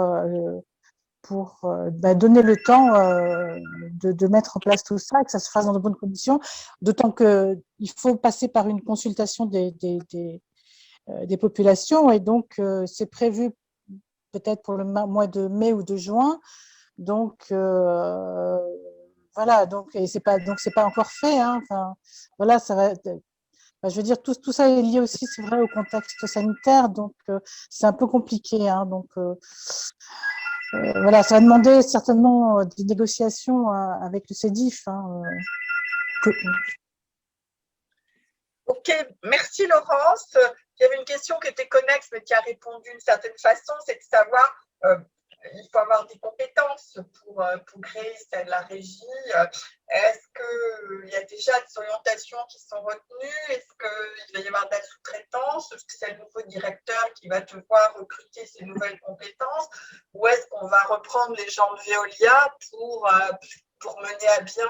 donner le temps de mettre en place tout ça et que ça se fasse dans de bonnes conditions, d'autant qu'il faut passer par une consultation des populations et donc c'est prévu peut-être pour le mois de mai ou de juin. Donc, voilà, et c'est pas encore fait. Hein. Enfin, voilà, ça va. Je veux dire, tout ça est lié aussi, c'est vrai, au contexte sanitaire, donc c'est un peu compliqué. Hein, donc, voilà, ça va demander certainement des négociations avec le CEDIF. Hein, Ok, merci Laurence. Il y avait une question qui était connexe, mais qui a répondu d'une certaine façon, c'est de savoir, il faut avoir des compétences pour créer la régie. Est-ce qu'il y a déjà des orientations qui sont retenues? Est-ce qu'il va y avoir de la sous-traitance? Est-ce que c'est le nouveau directeur qui va devoir recruter ces nouvelles compétences? Ou est-ce qu'on va reprendre les gens de Veolia pour mener à bien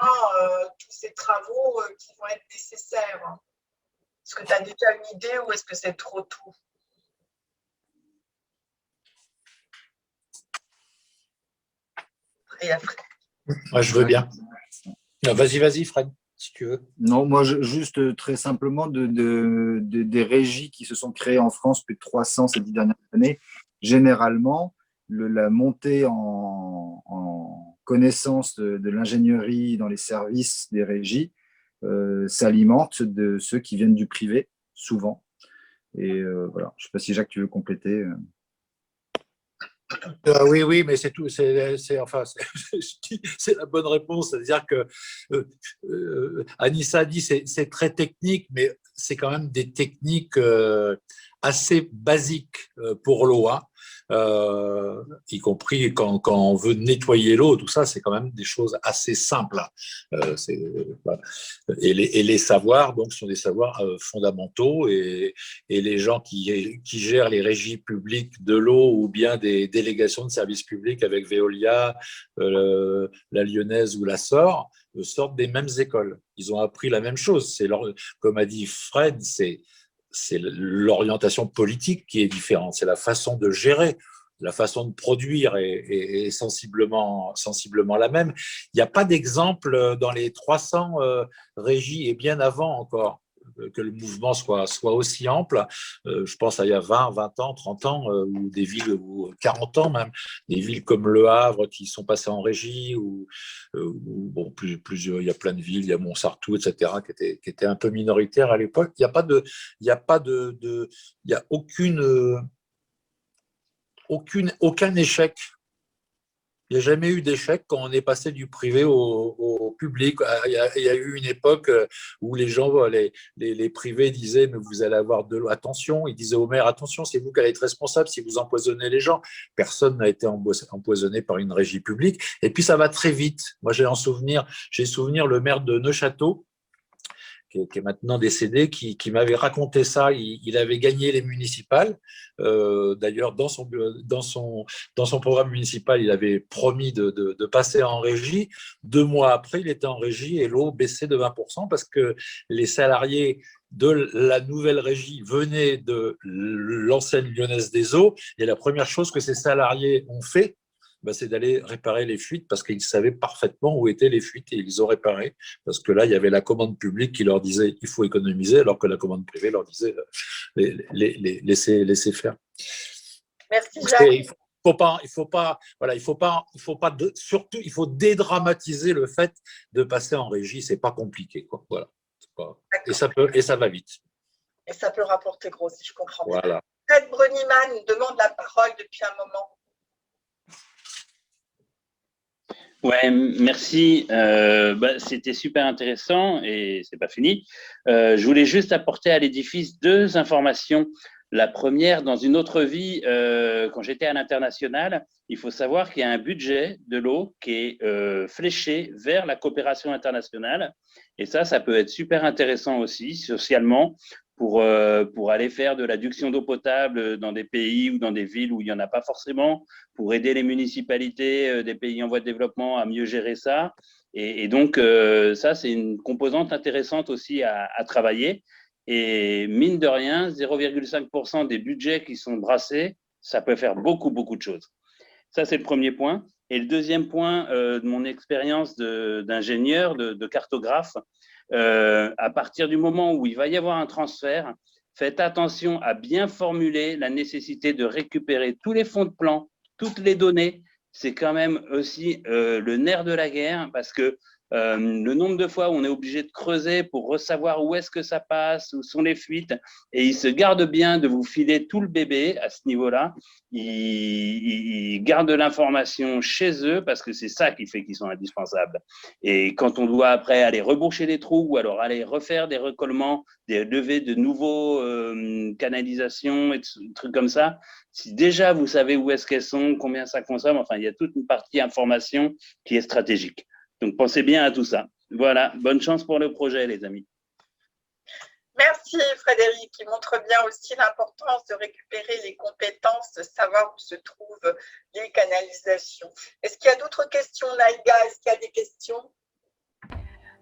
tous ces travaux qui vont être nécessaires? Est-ce que tu as déjà une idée ou est-ce que c'est trop tôt? Et après. Moi, je veux bien. Vas-y, Fred, si tu veux. Non, moi, juste très simplement, des régies qui se sont créées en France, plus de 300 ces 10 dernières années, généralement, la montée en connaissance de l'ingénierie dans les services des régies s'alimente de ceux qui viennent du privé, souvent. Et voilà, je ne sais pas si Jacques, tu veux compléter. Oui, mais c'est tout. C'est la bonne réponse. C'est-à-dire que Anissa dit c'est très technique, mais c'est quand même des techniques assez basiques pour l'eau, y compris quand on veut nettoyer l'eau. Tout ça, c'est quand même des choses assez simples. Voilà. Et les savoirs, donc, sont des savoirs fondamentaux. Et les gens qui gèrent les régies publiques de l'eau ou bien des délégations de services publics avec Veolia, la Lyonnaise ou la SOR, sortent des mêmes écoles. Ils ont appris la même chose. Comme a dit Fred, c'est l'orientation politique qui est différente. C'est la façon de gérer, la façon de produire est sensiblement la même. Il n'y a pas d'exemple dans les 300 régies et bien avant encore que le mouvement soit aussi ample. Je pense à il y a 20 ans, 30 ans, ou des villes, ou 40 ans même, des villes comme Le Havre qui sont passées en régie, ou bon, plusieurs, il y a plein de villes, il y a Montsartou, etc., qui étaient un peu minoritaires à l'époque. Il n'y a aucun échec. Il n'y a jamais eu d'échec quand on est passé du privé au public. Il y a eu une époque où les gens, les privés disaient, mais vous allez avoir de l'eau. Attention, ils disaient au maire, attention, c'est vous qui allez être responsable si vous empoisonnez les gens. Personne n'a été empoisonné par une régie publique. Et puis ça va très vite. Moi, j'ai souvenir le maire de Neufchâteau, qui est maintenant décédé, qui m'avait raconté ça. Il avait gagné les municipales. D'ailleurs, dans son programme municipal, il avait promis de passer en régie. 2 mois après, il était en régie et l'eau baissait de 20% parce que les salariés de la nouvelle régie venaient de l'enseigne lyonnaise des eaux. Et la première chose que ces salariés ont fait, c'est d'aller réparer les fuites parce qu'ils savaient parfaitement où étaient les fuites et ils ont réparé. Parce que là, il y avait la commande publique qui leur disait il faut économiser, alors que la commande privée leur disait laissez faire. Merci Jacques. Surtout, il faut dédramatiser le fait de passer en régie. C'est pas compliqué, quoi. Voilà. Et ça va vite. Et ça peut rapporter gros, si je comprends bien. Voilà. Fred Bruniman demande la parole depuis un moment. Ouais, merci. C'était super intéressant et c'est pas fini. Je voulais juste apporter à l'édifice 2 informations. La première, dans une autre vie, quand j'étais à l'international, il faut savoir qu'il y a un budget de l'eau qui est fléché vers la coopération internationale. Et ça peut être super intéressant aussi, socialement, pour aller faire de l'adduction d'eau potable dans des pays ou dans des villes où il n'y en a pas forcément, pour aider les municipalités des pays en voie de développement à mieux gérer ça. Et donc, ça, c'est une composante intéressante aussi à travailler. Et mine de rien, 0,5% des budgets qui sont brassés, ça peut faire beaucoup, beaucoup de choses. Ça, c'est le premier point. Et le deuxième point de mon expérience d'ingénieur, de cartographe, à partir du moment où il va y avoir un transfert, faites attention à bien formuler la nécessité de récupérer tous les fonds de plan, toutes les données. C'est quand même aussi le nerf de la guerre parce que le nombre de fois où on est obligé de creuser pour savoir où est-ce que ça passe, où sont les fuites, et ils se gardent bien de vous filer tout le bébé à ce niveau-là. Ils gardent l'information chez eux parce que c'est ça qui fait qu'ils sont indispensables. Et quand on doit après aller reboucher les trous ou alors aller refaire des recollements, des levées de nouveaux canalisations et des trucs comme ça, si déjà vous savez où est-ce qu'elles sont, combien ça consomme, enfin, il y a toute une partie information qui est stratégique. Donc, pensez bien à tout ça. Voilà, bonne chance pour le projet, les amis. Merci Frédéric, qui montre bien aussi l'importance de récupérer les compétences, de savoir où se trouvent les canalisations. Est-ce qu'il y a d'autres questions, Naïga? Est-ce qu'il y a des questions?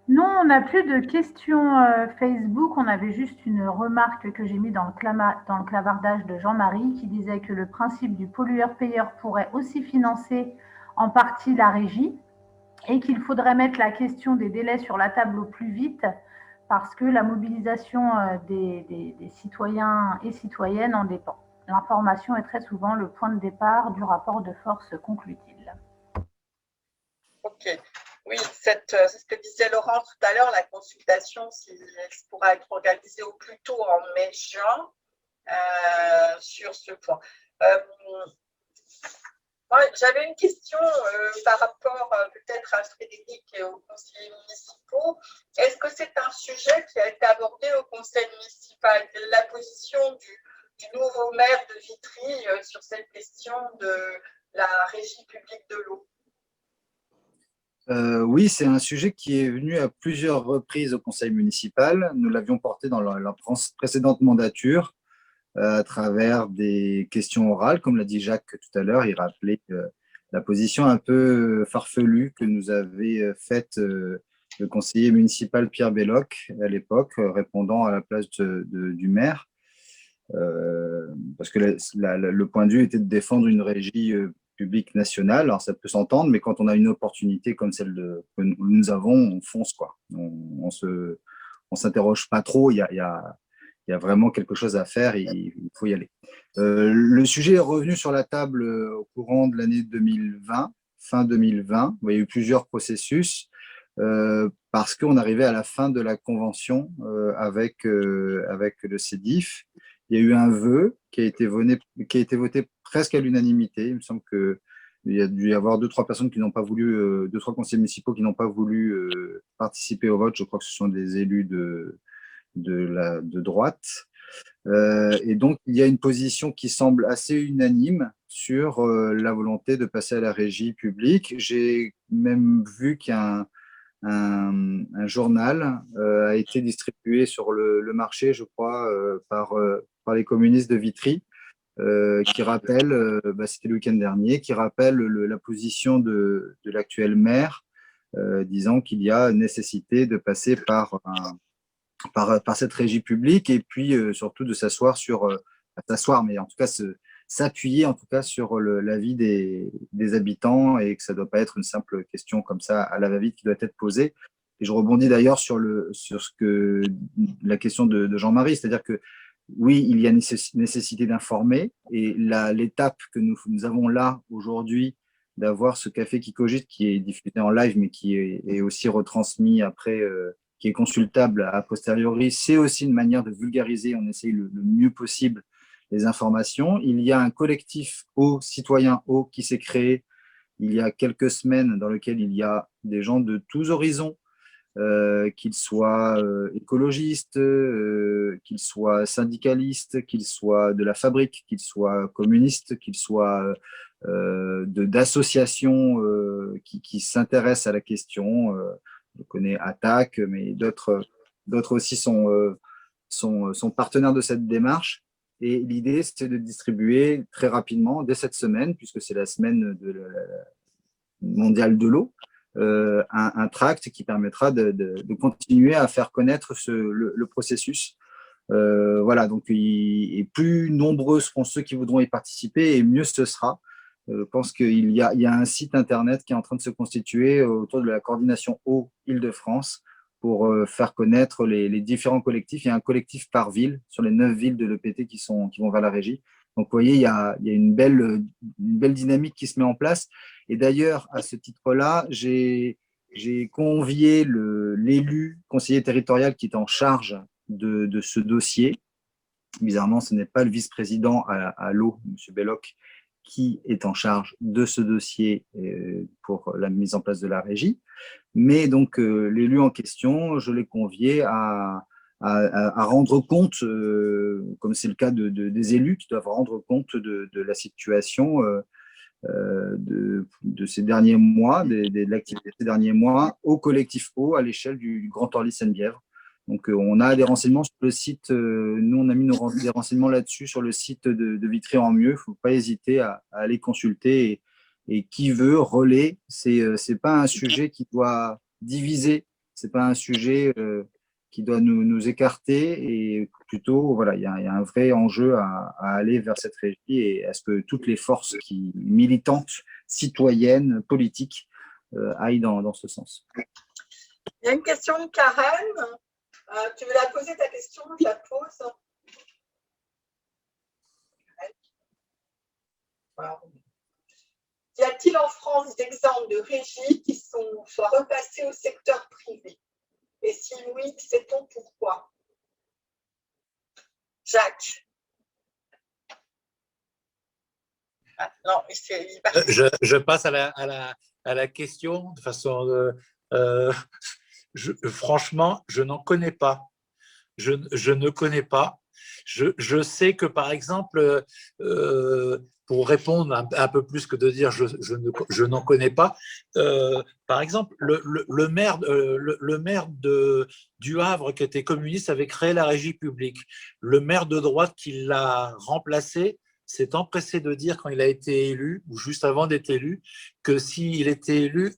Non, on n'a plus de questions Facebook. On avait juste une remarque que j'ai mise dans le clavardage de Jean-Marie qui disait que le principe du pollueur-payeur pourrait aussi financer en partie la régie et qu'il faudrait mettre la question des délais sur la table au plus vite parce que la mobilisation des citoyens et citoyennes en dépend. L'information est très souvent le point de départ du rapport de force, conclut-il. Ok. Oui, c'est ce que disait Laurent tout à l'heure, la consultation pourra être organisée au plus tôt en mai-juin sur ce point. J'avais une question par rapport peut-être à Frédéric et aux conseillers municipaux. Est-ce que c'est un sujet qui a été abordé au conseil municipal, la position du nouveau maire de Vitry sur cette question de la régie publique de l'eau? Oui, c'est un sujet qui est venu à plusieurs reprises au conseil municipal. Nous l'avions porté dans la précédente mandature à travers des questions orales. Comme l'a dit Jacques tout à l'heure, il rappelait la position un peu farfelue que nous avait faite le conseiller municipal Pierre Belloc à l'époque, répondant à la place du maire. Parce que le point de vue était de défendre une régie publique nationale. Alors ça peut s'entendre, mais quand on a une opportunité comme celle que nous avons, on fonce, quoi. On s'interroge pas trop. Il y a vraiment quelque chose à faire et il faut y aller. Le sujet est revenu sur la table au courant de l'année 2020, fin 2020. Il y a eu plusieurs processus parce qu'on arrivait à la fin de la convention avec le CEDIF. Il y a eu un vœu qui a été voté presque à l'unanimité. Il me semble qu'il y a dû y avoir deux, trois personnes qui n'ont pas voulu, deux, trois conseillers municipaux qui n'ont pas voulu participer au vote. Je crois que ce sont des élus de droite. Et donc, il y a une position qui semble assez unanime sur la volonté de passer à la régie publique. J'ai même vu qu'un journal a été distribué sur le marché, je crois, par les communistes de Vitry, qui rappelle, c'était le week-end dernier, qui rappelle la position de l'actuel maire, disant qu'il y a nécessité de passer par cette régie publique et puis surtout de s'asseoir mais en tout cas s'appuyer en tout cas sur l'avis des habitants et que ça ne doit pas être une simple question comme ça à la va-vite qui doit être posée. Et je rebondis d'ailleurs sur la question de Jean-Marie, c'est-à-dire que oui, il y a nécessité d'informer et l'étape que nous avons là aujourd'hui d'avoir ce café qui cogite qui est diffusé en live mais qui est aussi retransmis après qui est consultable a posteriori, c'est aussi une manière de vulgariser, on essaye le mieux possible les informations. Il y a un collectif citoyen eau qui s'est créé il y a quelques semaines dans lequel il y a des gens de tous horizons, qu'ils soient écologistes, qu'ils soient syndicalistes, qu'ils soient de la fabrique, qu'ils soient communistes, qu'ils soient d'associations qui s'intéressent à la question. Je connais Attaque, mais d'autres aussi sont sont partenaires de cette démarche. Et l'idée, c'est de distribuer très rapidement, dès cette semaine, puisque c'est la semaine mondiale de l'eau, un tract qui permettra de continuer à faire connaître le processus. Voilà, donc et plus nombreux seront ceux qui voudront y participer, et mieux ce sera. Je pense qu'il y a un site internet qui est en train de se constituer autour de la coordination eau Île-de-France pour faire connaître les différents collectifs. Il y a un collectif par ville sur les 9 villes de l'EPT qui vont vers la régie. Donc, vous voyez, il y a une belle dynamique qui se met en place. Et d'ailleurs, à ce titre-là, j'ai convié l'élu conseiller territorial qui est en charge de ce dossier. Bizarrement, ce n'est pas le vice-président à l'eau, M. Belloc, qui est en charge de ce dossier pour la mise en place de la régie. Mais donc, l'élu en question, je l'ai convié à rendre compte, comme c'est le cas des élus qui doivent rendre compte de la situation de ces derniers mois, de l'activité de ces derniers mois, au collectif eau à l'échelle du Grand Orly Seine-Bièvre. Donc, on a des renseignements sur le site. Nous, on a mis des renseignements là-dessus sur le site de Vitry-en-Mieux. Il ne faut pas hésiter à aller consulter. Et qui veut, relaie. Ce n'est pas un sujet qui doit diviser. Ce n'est pas un sujet qui doit nous écarter. Et plutôt, voilà, il y a un vrai enjeu à aller vers cette régie et à ce que toutes les forces militantes, citoyennes, politiques aillent dans ce sens. Il y a une question de Karen. Tu veux la poser ta question? Je la pose. Voilà. Y a-t-il en France d'exemples de régies qui soient repassées au secteur privé? Et si oui, sait-on pourquoi? Jacques. Non, je passe à la question de façon… franchement, je n'en connais pas. Je ne connais pas. Je sais que, par exemple, pour répondre un peu plus que de dire je n'en connais pas, par exemple, le maire du Havre, qui était communiste, avait créé la régie publique. Le maire de droite qui l'a remplacé s'est empressé de dire, quand il a été élu, ou juste avant d'être élu, que s'il était élu,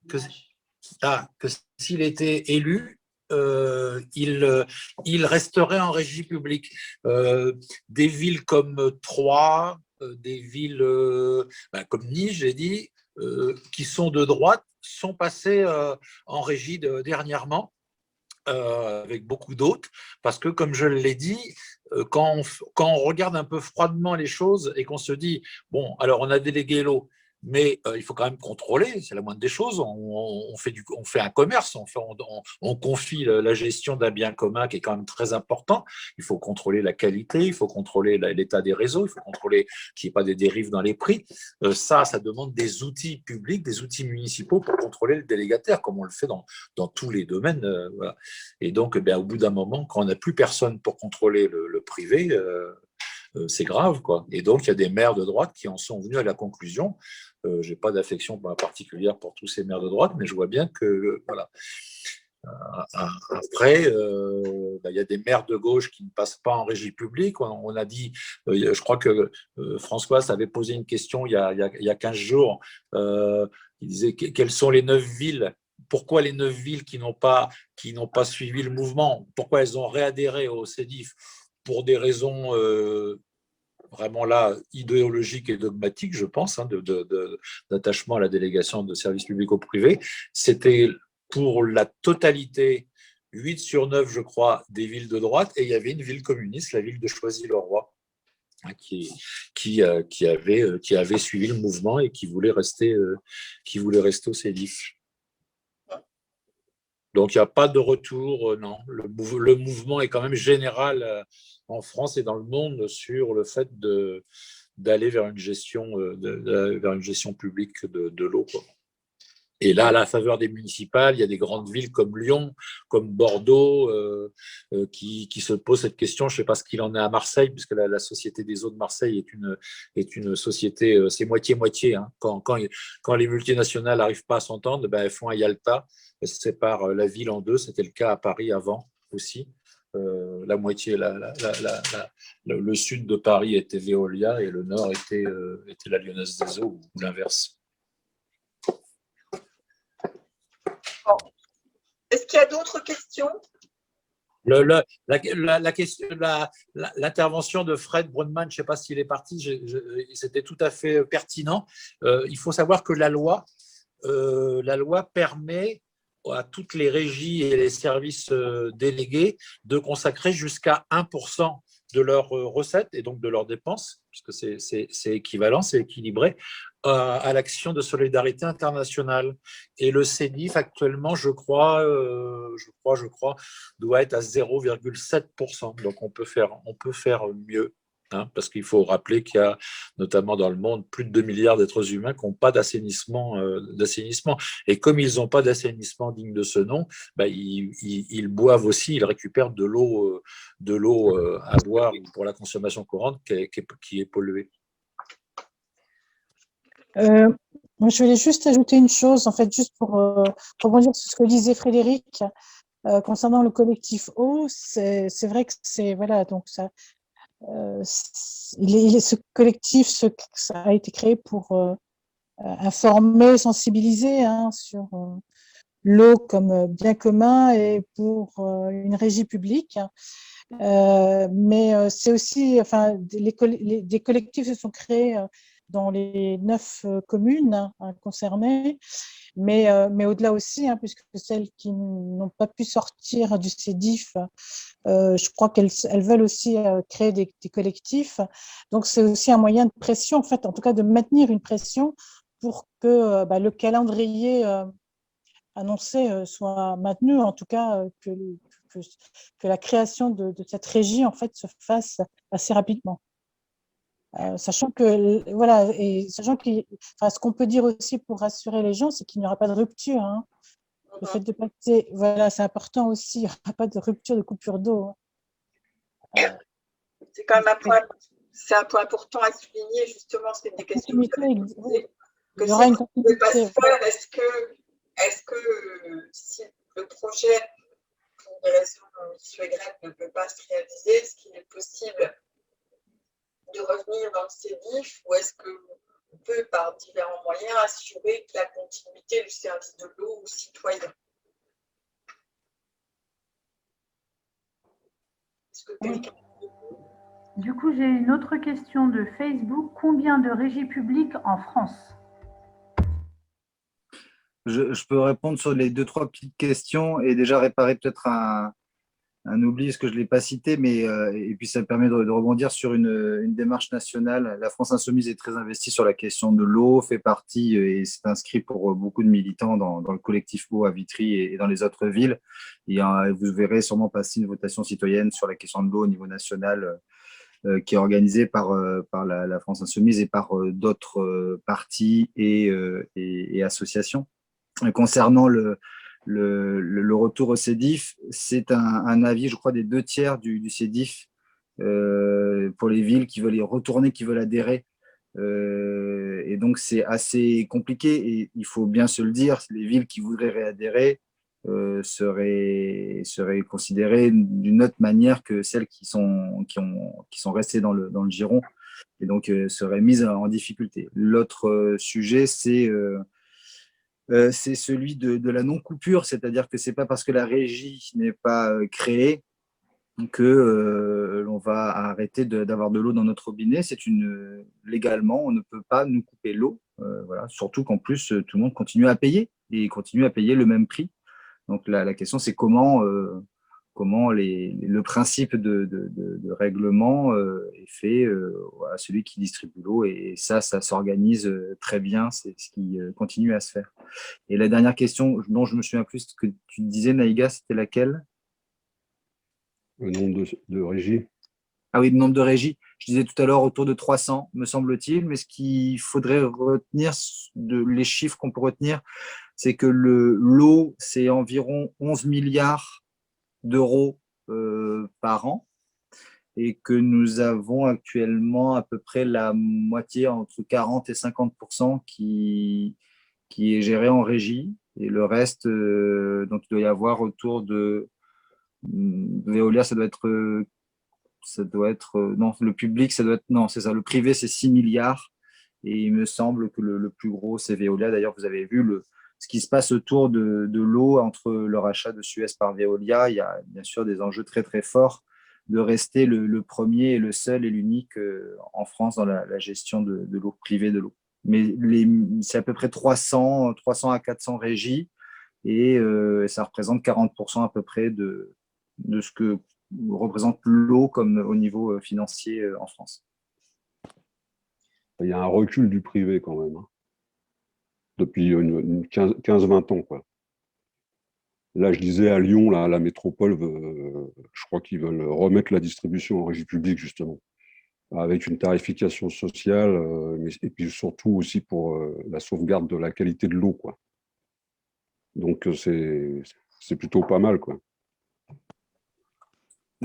que s'il était élu, il resterait en régie publique. Des villes comme Troyes, des villes comme Nice, j'ai dit, qui sont de droite, sont passées en régie dernièrement, avec beaucoup d'autres, parce que, comme je l'ai dit, quand on regarde un peu froidement les choses et qu'on se dit, bon, alors on a délégué l'eau, mais il faut quand même contrôler, c'est la moindre des choses. On fait un commerce, on confie la gestion d'un bien commun qui est quand même très important. Il faut contrôler la qualité, il faut contrôler l'état des réseaux, il faut contrôler qu'il n'y ait pas des dérives dans les prix. Ça demande des outils publics, des outils municipaux pour contrôler le délégataire, comme on le fait dans tous les domaines. Voilà. Et donc, au bout d'un moment, quand on n'a plus personne pour contrôler le privé, c'est grave, quoi. Et donc, il y a des maires de droite qui en sont venus à la conclusion. Je n'ai pas d'affection particulière pour tous ces maires de droite, mais je vois bien que, voilà. Après, il y a des maires de gauche qui ne passent pas en régie publique. On a dit, je crois que Françoise avait posé une question il y a 15 jours. Il disait quelles sont les 9 villes. Pourquoi les 9 villes qui n'ont pas suivi le mouvement? Pourquoi elles ont réadhéré au CEDIF? Pour des raisons vraiment là idéologiques et dogmatiques, je pense, d'attachement à la délégation de services publics au privé. C'était pour la totalité, 8 sur 9, je crois, des villes de droite, et il y avait une ville communiste, la ville de Choisy-le-Roi, qui avait suivi le mouvement et qui voulait rester au CEDIF. Donc, il n'y a pas de retour, non. Le mouvement est quand même général en France et dans le monde sur le fait d'aller vers une gestion publique de l'eau, quoi. Et là, à la faveur des municipales, il y a des grandes villes comme Lyon, comme Bordeaux, qui se posent cette question. Je ne sais pas ce qu'il en est à Marseille, puisque la Société des eaux de Marseille est une société, c'est moitié-moitié. Hein. Quand les multinationales n'arrivent pas à s'entendre, elles font un Yalta, elles séparent la ville en deux. C'était le cas à Paris avant aussi. La moitié, le sud de Paris était Veolia et le nord était la Lyonnaise des Eaux, ou l'inverse. Bon. Est-ce qu'il y a d'autres questions? L'intervention de Fred Brunman, je ne sais pas s'il est parti, c'était tout à fait pertinent. Il faut savoir que la loi permet à toutes les régies et les services délégués de consacrer jusqu'à 1% de leurs recettes et donc de leurs dépenses, puisque c'est équivalent, c'est équilibré, à l'action de solidarité internationale. Et le CEDIF, actuellement, je crois, doit être à 0,7%. Donc, on peut faire mieux. Parce qu'il faut rappeler qu'il y a notamment dans le monde plus de 2 milliards d'êtres humains qui n'ont pas d'assainissement. Et comme ils n'ont pas d'assainissement digne de ce nom, ils boivent aussi, ils récupèrent de l'eau à boire pour la consommation courante qui est polluée. Je voulais juste ajouter une chose, en fait, juste pour rebondir sur ce que disait Frédéric concernant le collectif eau. C'est vrai que c'est voilà, donc ça. Ce collectif ça a été créé pour informer, sensibiliser sur l'eau comme bien commun et pour une régie publique. Mais c'est aussi, enfin, des collectifs se sont créés dans les 9 communes concernées, mais au-delà aussi, puisque celles qui n'ont pas pu sortir du CEDIF, je crois qu'elles veulent aussi créer des collectifs. Donc, c'est aussi un moyen de pression, en fait, en tout cas de maintenir une pression pour que le calendrier annoncé soit maintenu, en tout cas que la création de cette régie, en fait, se fasse assez rapidement. Sachant que, voilà, et sachant ce qu'on peut dire aussi pour rassurer les gens, c'est qu'il n'y aura pas de rupture. Le fait de passer, voilà, c'est important aussi, il n'y aura pas de rupture, de coupure d'eau. C'est quand même un point important à souligner, justement, c'est des questions que il y aura une continuité. Pas se faire, est-ce que si le projet, pour des raisons X ou Y, ne peut pas se réaliser, est-ce qu'il est possible de revenir dans le CEDIF, ou est-ce qu'on peut, par différents moyens, assurer la continuité du service de l'eau aux citoyens? Est-ce que quelqu'un... Du coup, j'ai une autre question de Facebook. Combien de régies publiques en France? Je peux répondre sur les 2-3 petites questions et déjà réparer peut-être un oubli, parce que je ne l'ai pas cité, mais et puis ça me permet de rebondir sur une démarche nationale. La France Insoumise est très investie sur la question de l'eau, fait partie et s'est inscrit pour beaucoup de militants dans le collectif eau à Vitry et dans les autres villes. Et vous verrez sûrement passer une votation citoyenne sur la question de l'eau au niveau national qui est organisée par la France Insoumise et par d'autres partis et associations. Concernant le retour au CEDIF, c'est un avis, je crois, des 2/3 du CEDIF pour les villes qui veulent y retourner, qui veulent adhérer. Et donc, c'est assez compliqué et il faut bien se le dire, les villes qui voudraient réadhérer seraient considérées d'une autre manière que celles qui sont restées dans le giron et donc seraient mises en difficulté. L'autre sujet, c'est celui de la non-coupure, c'est-à-dire que ce n'est pas parce que la régie n'est pas créée que l'on va arrêter d'avoir de l'eau dans notre robinet. Légalement, on ne peut pas nous couper l'eau, voilà. Surtout qu'en plus, tout le monde continue à payer et continue à payer le même prix. Donc la question, c'est comment le principe de règlement est fait à celui qui distribue l'eau, et ça s'organise très bien, c'est ce qui continue à se faire. Et la dernière question dont je me souviens plus, ce que tu disais, Naïga, c'était laquelle? Le nombre de régies. Ah oui, le nombre de régies. Je disais tout à l'heure autour de 300, me semble-t-il, mais ce qu'il faudrait retenir, les chiffres qu'on peut retenir, c'est que l'eau, c'est environ 11 milliards d'euros par an, et que nous avons actuellement à peu près la moitié, entre 40 et 50%, qui est géré en régie, et le reste, donc il doit y avoir autour de Veolia, ça doit être, non, le public, ça doit être, non, c'est ça, le privé, c'est 6 milliards. Et il me semble que le plus gros, c'est Veolia. D'ailleurs, vous avez vu ce qui se passe autour de l'eau entre le rachat de Suez par Veolia. Il y a bien sûr des enjeux très, très forts de rester le premier et le seul et l'unique en France dans la gestion de l'eau, privée de l'eau. Mais c'est à peu près 300 à 400 régies et ça représente 40% à peu près de ce que représente l'eau comme au niveau financier en France. Il y a un recul du privé quand même, hein, depuis 15-20 ans, quoi. Là, je disais à Lyon, là, la métropole, je crois qu'ils veulent remettre la distribution en régie publique, justement, avec une tarification sociale, et puis surtout aussi pour la sauvegarde de la qualité de l'eau, quoi. Donc, c'est plutôt pas mal, quoi.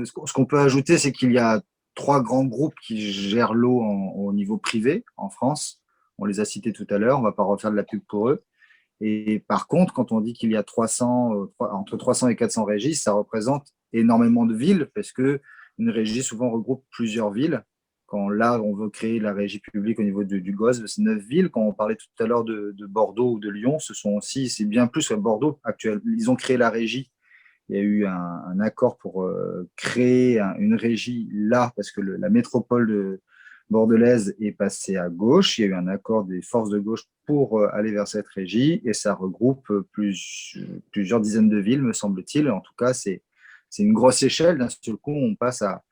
Ce qu'on peut ajouter, c'est qu'il y a 3 grands groupes qui gèrent l'eau au niveau privé en France. On les a cités tout à l'heure, on ne va pas refaire de la pub pour eux. Et par contre, quand on dit qu'il y a entre 300 et 400 régies, ça représente énormément de villes parce qu'une régie souvent regroupe plusieurs villes. Quand là, on veut créer la régie publique au niveau du GOS, c'est 9 villes. Quand on parlait tout à l'heure de Bordeaux ou de Lyon, c'est bien plus que Bordeaux actuel. Ils ont créé la régie. Il y a eu un accord pour créer une régie là, parce que la métropole bordelaise est passée à gauche. Il y a eu un accord des forces de gauche pour aller vers cette régie, et ça regroupe plusieurs dizaines de villes, me semble-t-il. En tout cas, c'est une grosse échelle. D'un seul coup, on passe à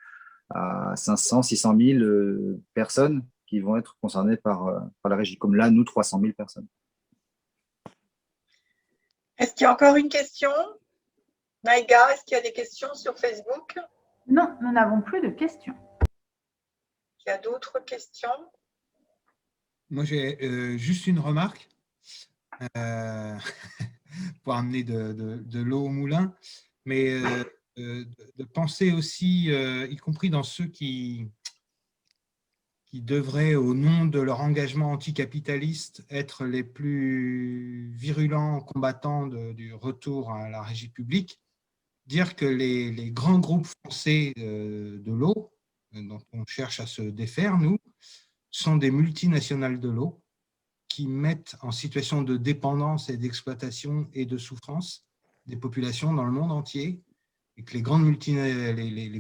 500, 600 000 personnes qui vont être concernées par la régie. Comme là, nous, 300 000 personnes. Est-ce qu'il y a encore une question? Maïga, est-ce qu'il y a des questions sur Facebook? Non, nous n'avons plus de questions. Il y a d'autres questions? Moi, j'ai juste une remarque pour amener de l'eau au moulin, mais de penser aussi, y compris dans ceux qui devraient, au nom de leur engagement anticapitaliste, être les plus virulents combattants du retour à la régie publique, dire que les grands groupes français de l'eau, dont on cherche à se défaire, nous, sont des multinationales de l'eau qui mettent en situation de dépendance et d'exploitation et de souffrance des populations dans le monde entier, et que les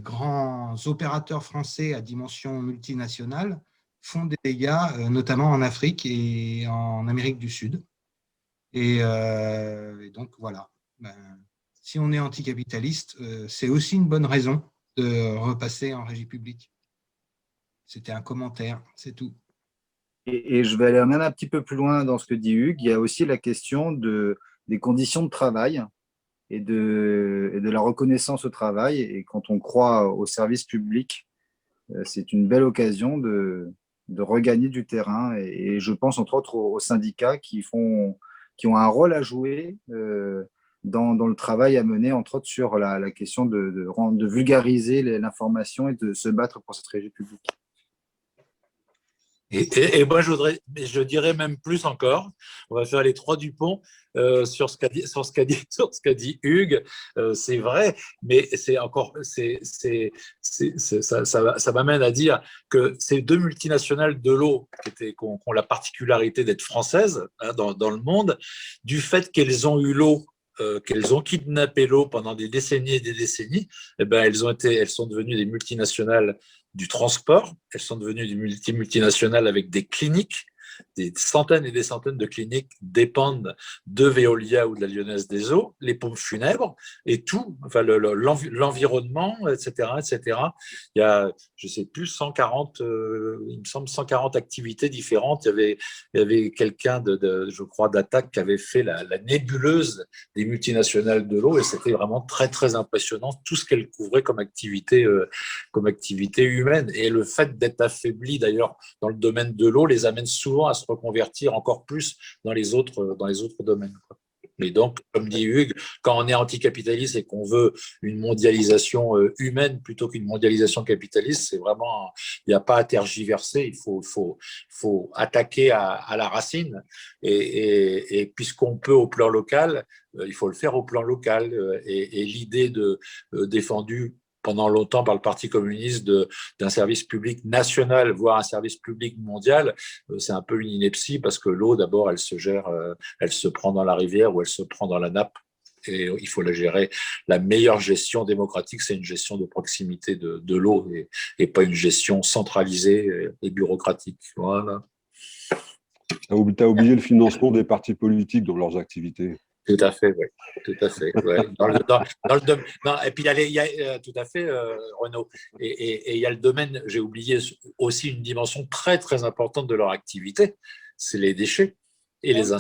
grands opérateurs français à dimension multinationale font des dégâts, notamment en Afrique et en Amérique du Sud. Et donc, voilà. Si on est anticapitaliste, c'est aussi une bonne raison de repasser en régie publique. C'était un commentaire, c'est tout. Et je vais aller même un petit peu plus loin dans ce que dit Hugues. Il y a aussi la question des conditions de travail et de la reconnaissance au travail. Et quand on croit au service public, c'est une belle occasion de regagner du terrain. Et je pense entre autres aux syndicats qui ont un rôle à jouer dans le travail à mener, entre autres sur la question de vulgariser l'information et de se battre pour cette régie publique. Et moi, je dirais même plus encore, on va faire les 3 du pont sur ce qu'a dit Hugues. C'est vrai, mais ça m'amène à dire que ces 2 multinationales de l'eau qui ont la particularité d'être françaises, hein, dans le monde, du fait qu'elles ont eu l'eau, qu'elles ont kidnappé l'eau pendant des décennies et des décennies, eh ben, elles sont devenues des multinationales du transport, elles sont devenues des multinationales avec des cliniques, des centaines et des centaines de cliniques dépendent de Veolia ou de la Lyonnaise des Eaux, les pompes funèbres et tout, enfin l'environnement, etc., etc. Il y a, je ne sais plus, 140, il me semble 140 activités différentes. Il y avait quelqu'un je crois, d'Attaque qui avait fait la nébuleuse des multinationales de l'eau, et c'était vraiment très, très impressionnant tout ce qu'elle couvrait comme activité humaine. Et le fait d'être affaibli, d'ailleurs, dans le domaine de l'eau, les amène souvent à se reconvertir encore plus dans les autres domaines, quoi. Et donc, comme dit Hugues, quand on est anticapitaliste et qu'on veut une mondialisation humaine plutôt qu'une mondialisation capitaliste, c'est vraiment, il n'y a pas à tergiverser, il faut attaquer à la racine. Et puisqu'on peut au plan local, il faut le faire au plan local. Et l'idée défendue pendant longtemps par le Parti communiste d'un service public national, voire un service public mondial, c'est un peu une ineptie parce que l'eau, d'abord, elle se gère, elle se prend dans la rivière ou elle se prend dans la nappe. Et il faut la gérer. La meilleure gestion démocratique, c'est une gestion de proximité de l'eau et pas une gestion centralisée et bureaucratique. Voilà. Tu as oublié le financement des partis politiques dans leurs activités. Tout à fait, oui. Tout à fait. Ouais. Et puis, tout à fait, Renaud. Et il y a le domaine, j'ai oublié aussi une dimension très, très importante de leur activité, c'est les déchets et les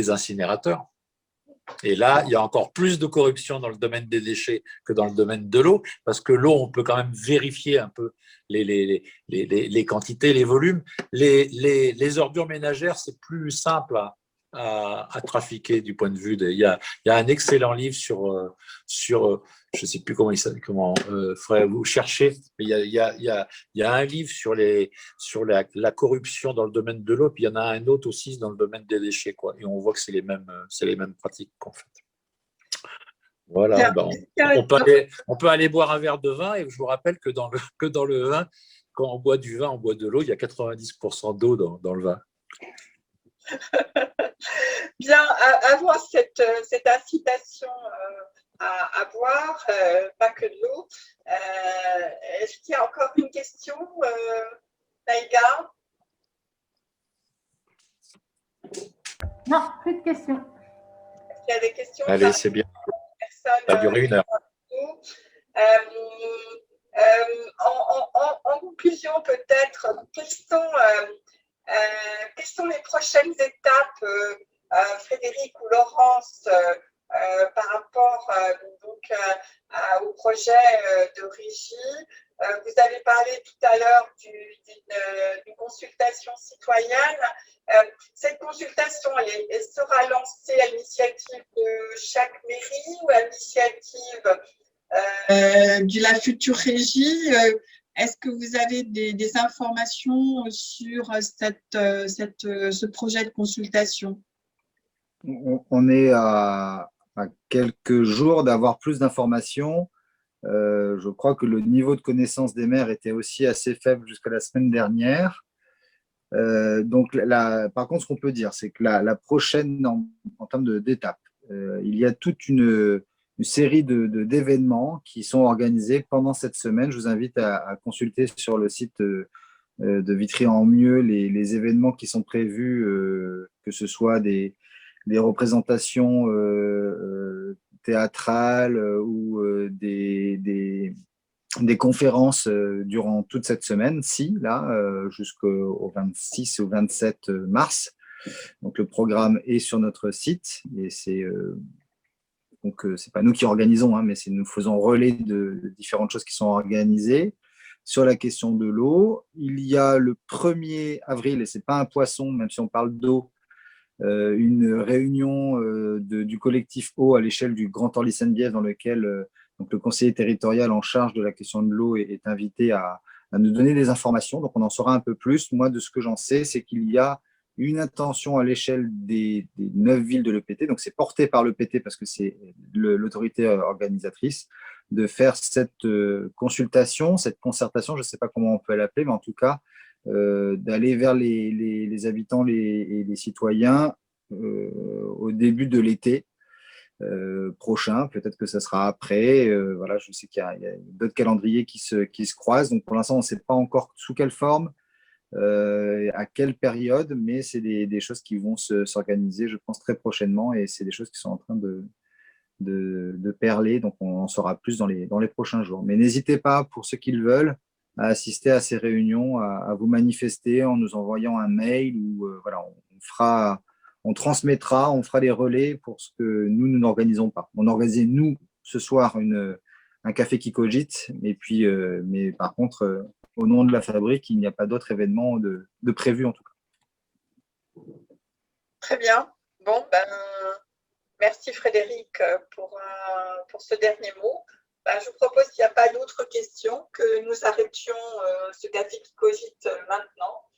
incinérateurs. Et là, il y a encore plus de corruption dans le domaine des déchets que dans le domaine de l'eau, parce que l'eau, on peut quand même vérifier un peu les quantités, les volumes. Les ordures ménagères, c'est plus simple à trafiquer du point de vue il y a un excellent livre sur je ne sais plus comment faudrait vous chercher, mais il y a un livre sur la corruption dans le domaine de l'eau, puis il y en a un autre aussi dans le domaine des déchets, quoi. Et on voit que c'est les mêmes pratiques, en fait. Voilà, on peut aller boire un verre de vin, et je vous rappelle que dans le vin, quand on boit du vin, on boit de l'eau, il y a 90% d'eau dans le vin. Bien, avant cette incitation à boire, pas que de l'eau, est-ce qu'il y a encore une question, Taïga? Non, plus de questions. Est-ce qu'il y a des questions? Allez, c'est bien. Ça a duré 1 heure. En conclusion, peut-être, quelles sont les prochaines étapes, Frédéric ou Laurence, par rapport au projet de régie? Vous avez parlé tout à l'heure d'une consultation citoyenne. Cette consultation, elle sera lancée à l'initiative de chaque mairie ou à l'initiative de la future régie? Est-ce que vous avez des informations sur ce projet de consultation? On est à quelques jours d'avoir plus d'informations. Je crois que le niveau de connaissance des maires était aussi assez faible jusqu'à la semaine dernière. Donc, par contre, ce qu'on peut dire, c'est que la prochaine, en termes d'étapes, il y a toute une série d'événements qui sont organisés pendant cette semaine. Je vous invite à consulter sur le site de Vitry-en-Mieux les événements qui sont prévus, que ce soit des représentations théâtrales ou des conférences durant toute cette semaine-ci, jusqu'au 26 ou 27 mars. Donc, le programme est sur notre site et donc, c'est pas nous qui organisons, mais nous faisons relais de différentes choses qui sont organisées. Sur la question de l'eau, il y a le 1er avril, et ce n'est pas un poisson, même si on parle d'eau, une réunion du collectif eau à l'échelle du Grand Orly Seine-Bièvre, dans lequel donc le conseiller territorial en charge de la question de l'eau est invité à nous donner des informations. Donc, on en saura un peu plus. Moi, de ce que j'en sais, c'est qu'il y a une intention à l'échelle des 9 villes de l'EPT, donc c'est porté par l'EPT parce que c'est l'autorité organisatrice, de faire cette consultation, cette concertation, je ne sais pas comment on peut l'appeler, mais en tout cas, d'aller vers les habitants et les citoyens au début de l'été prochain. Peut-être que ça sera après. Voilà, je sais qu'il y a d'autres calendriers qui se croisent. Donc, pour l'instant, on ne sait pas encore sous quelle forme, à quelle période, mais c'est des choses qui vont s'organiser, je pense, très prochainement, et c'est des choses qui sont en train de perler, donc on en saura plus dans les prochains jours. Mais n'hésitez pas, pour ceux qui le veulent, à assister à ces réunions, à vous manifester en nous envoyant un mail, ou voilà, on transmettra, on fera les relais pour ce que nous n'organisons pas. On organisait, nous, ce soir, un café qui cogite, et puis, mais par contre, au nom de la fabrique, il n'y a pas d'autres événements de prévus en tout cas. Très bien. Bon, Merci Frédéric pour ce dernier mot. Je vous propose, s'il n'y a pas d'autres questions, que nous arrêtions ce café qui cogite maintenant.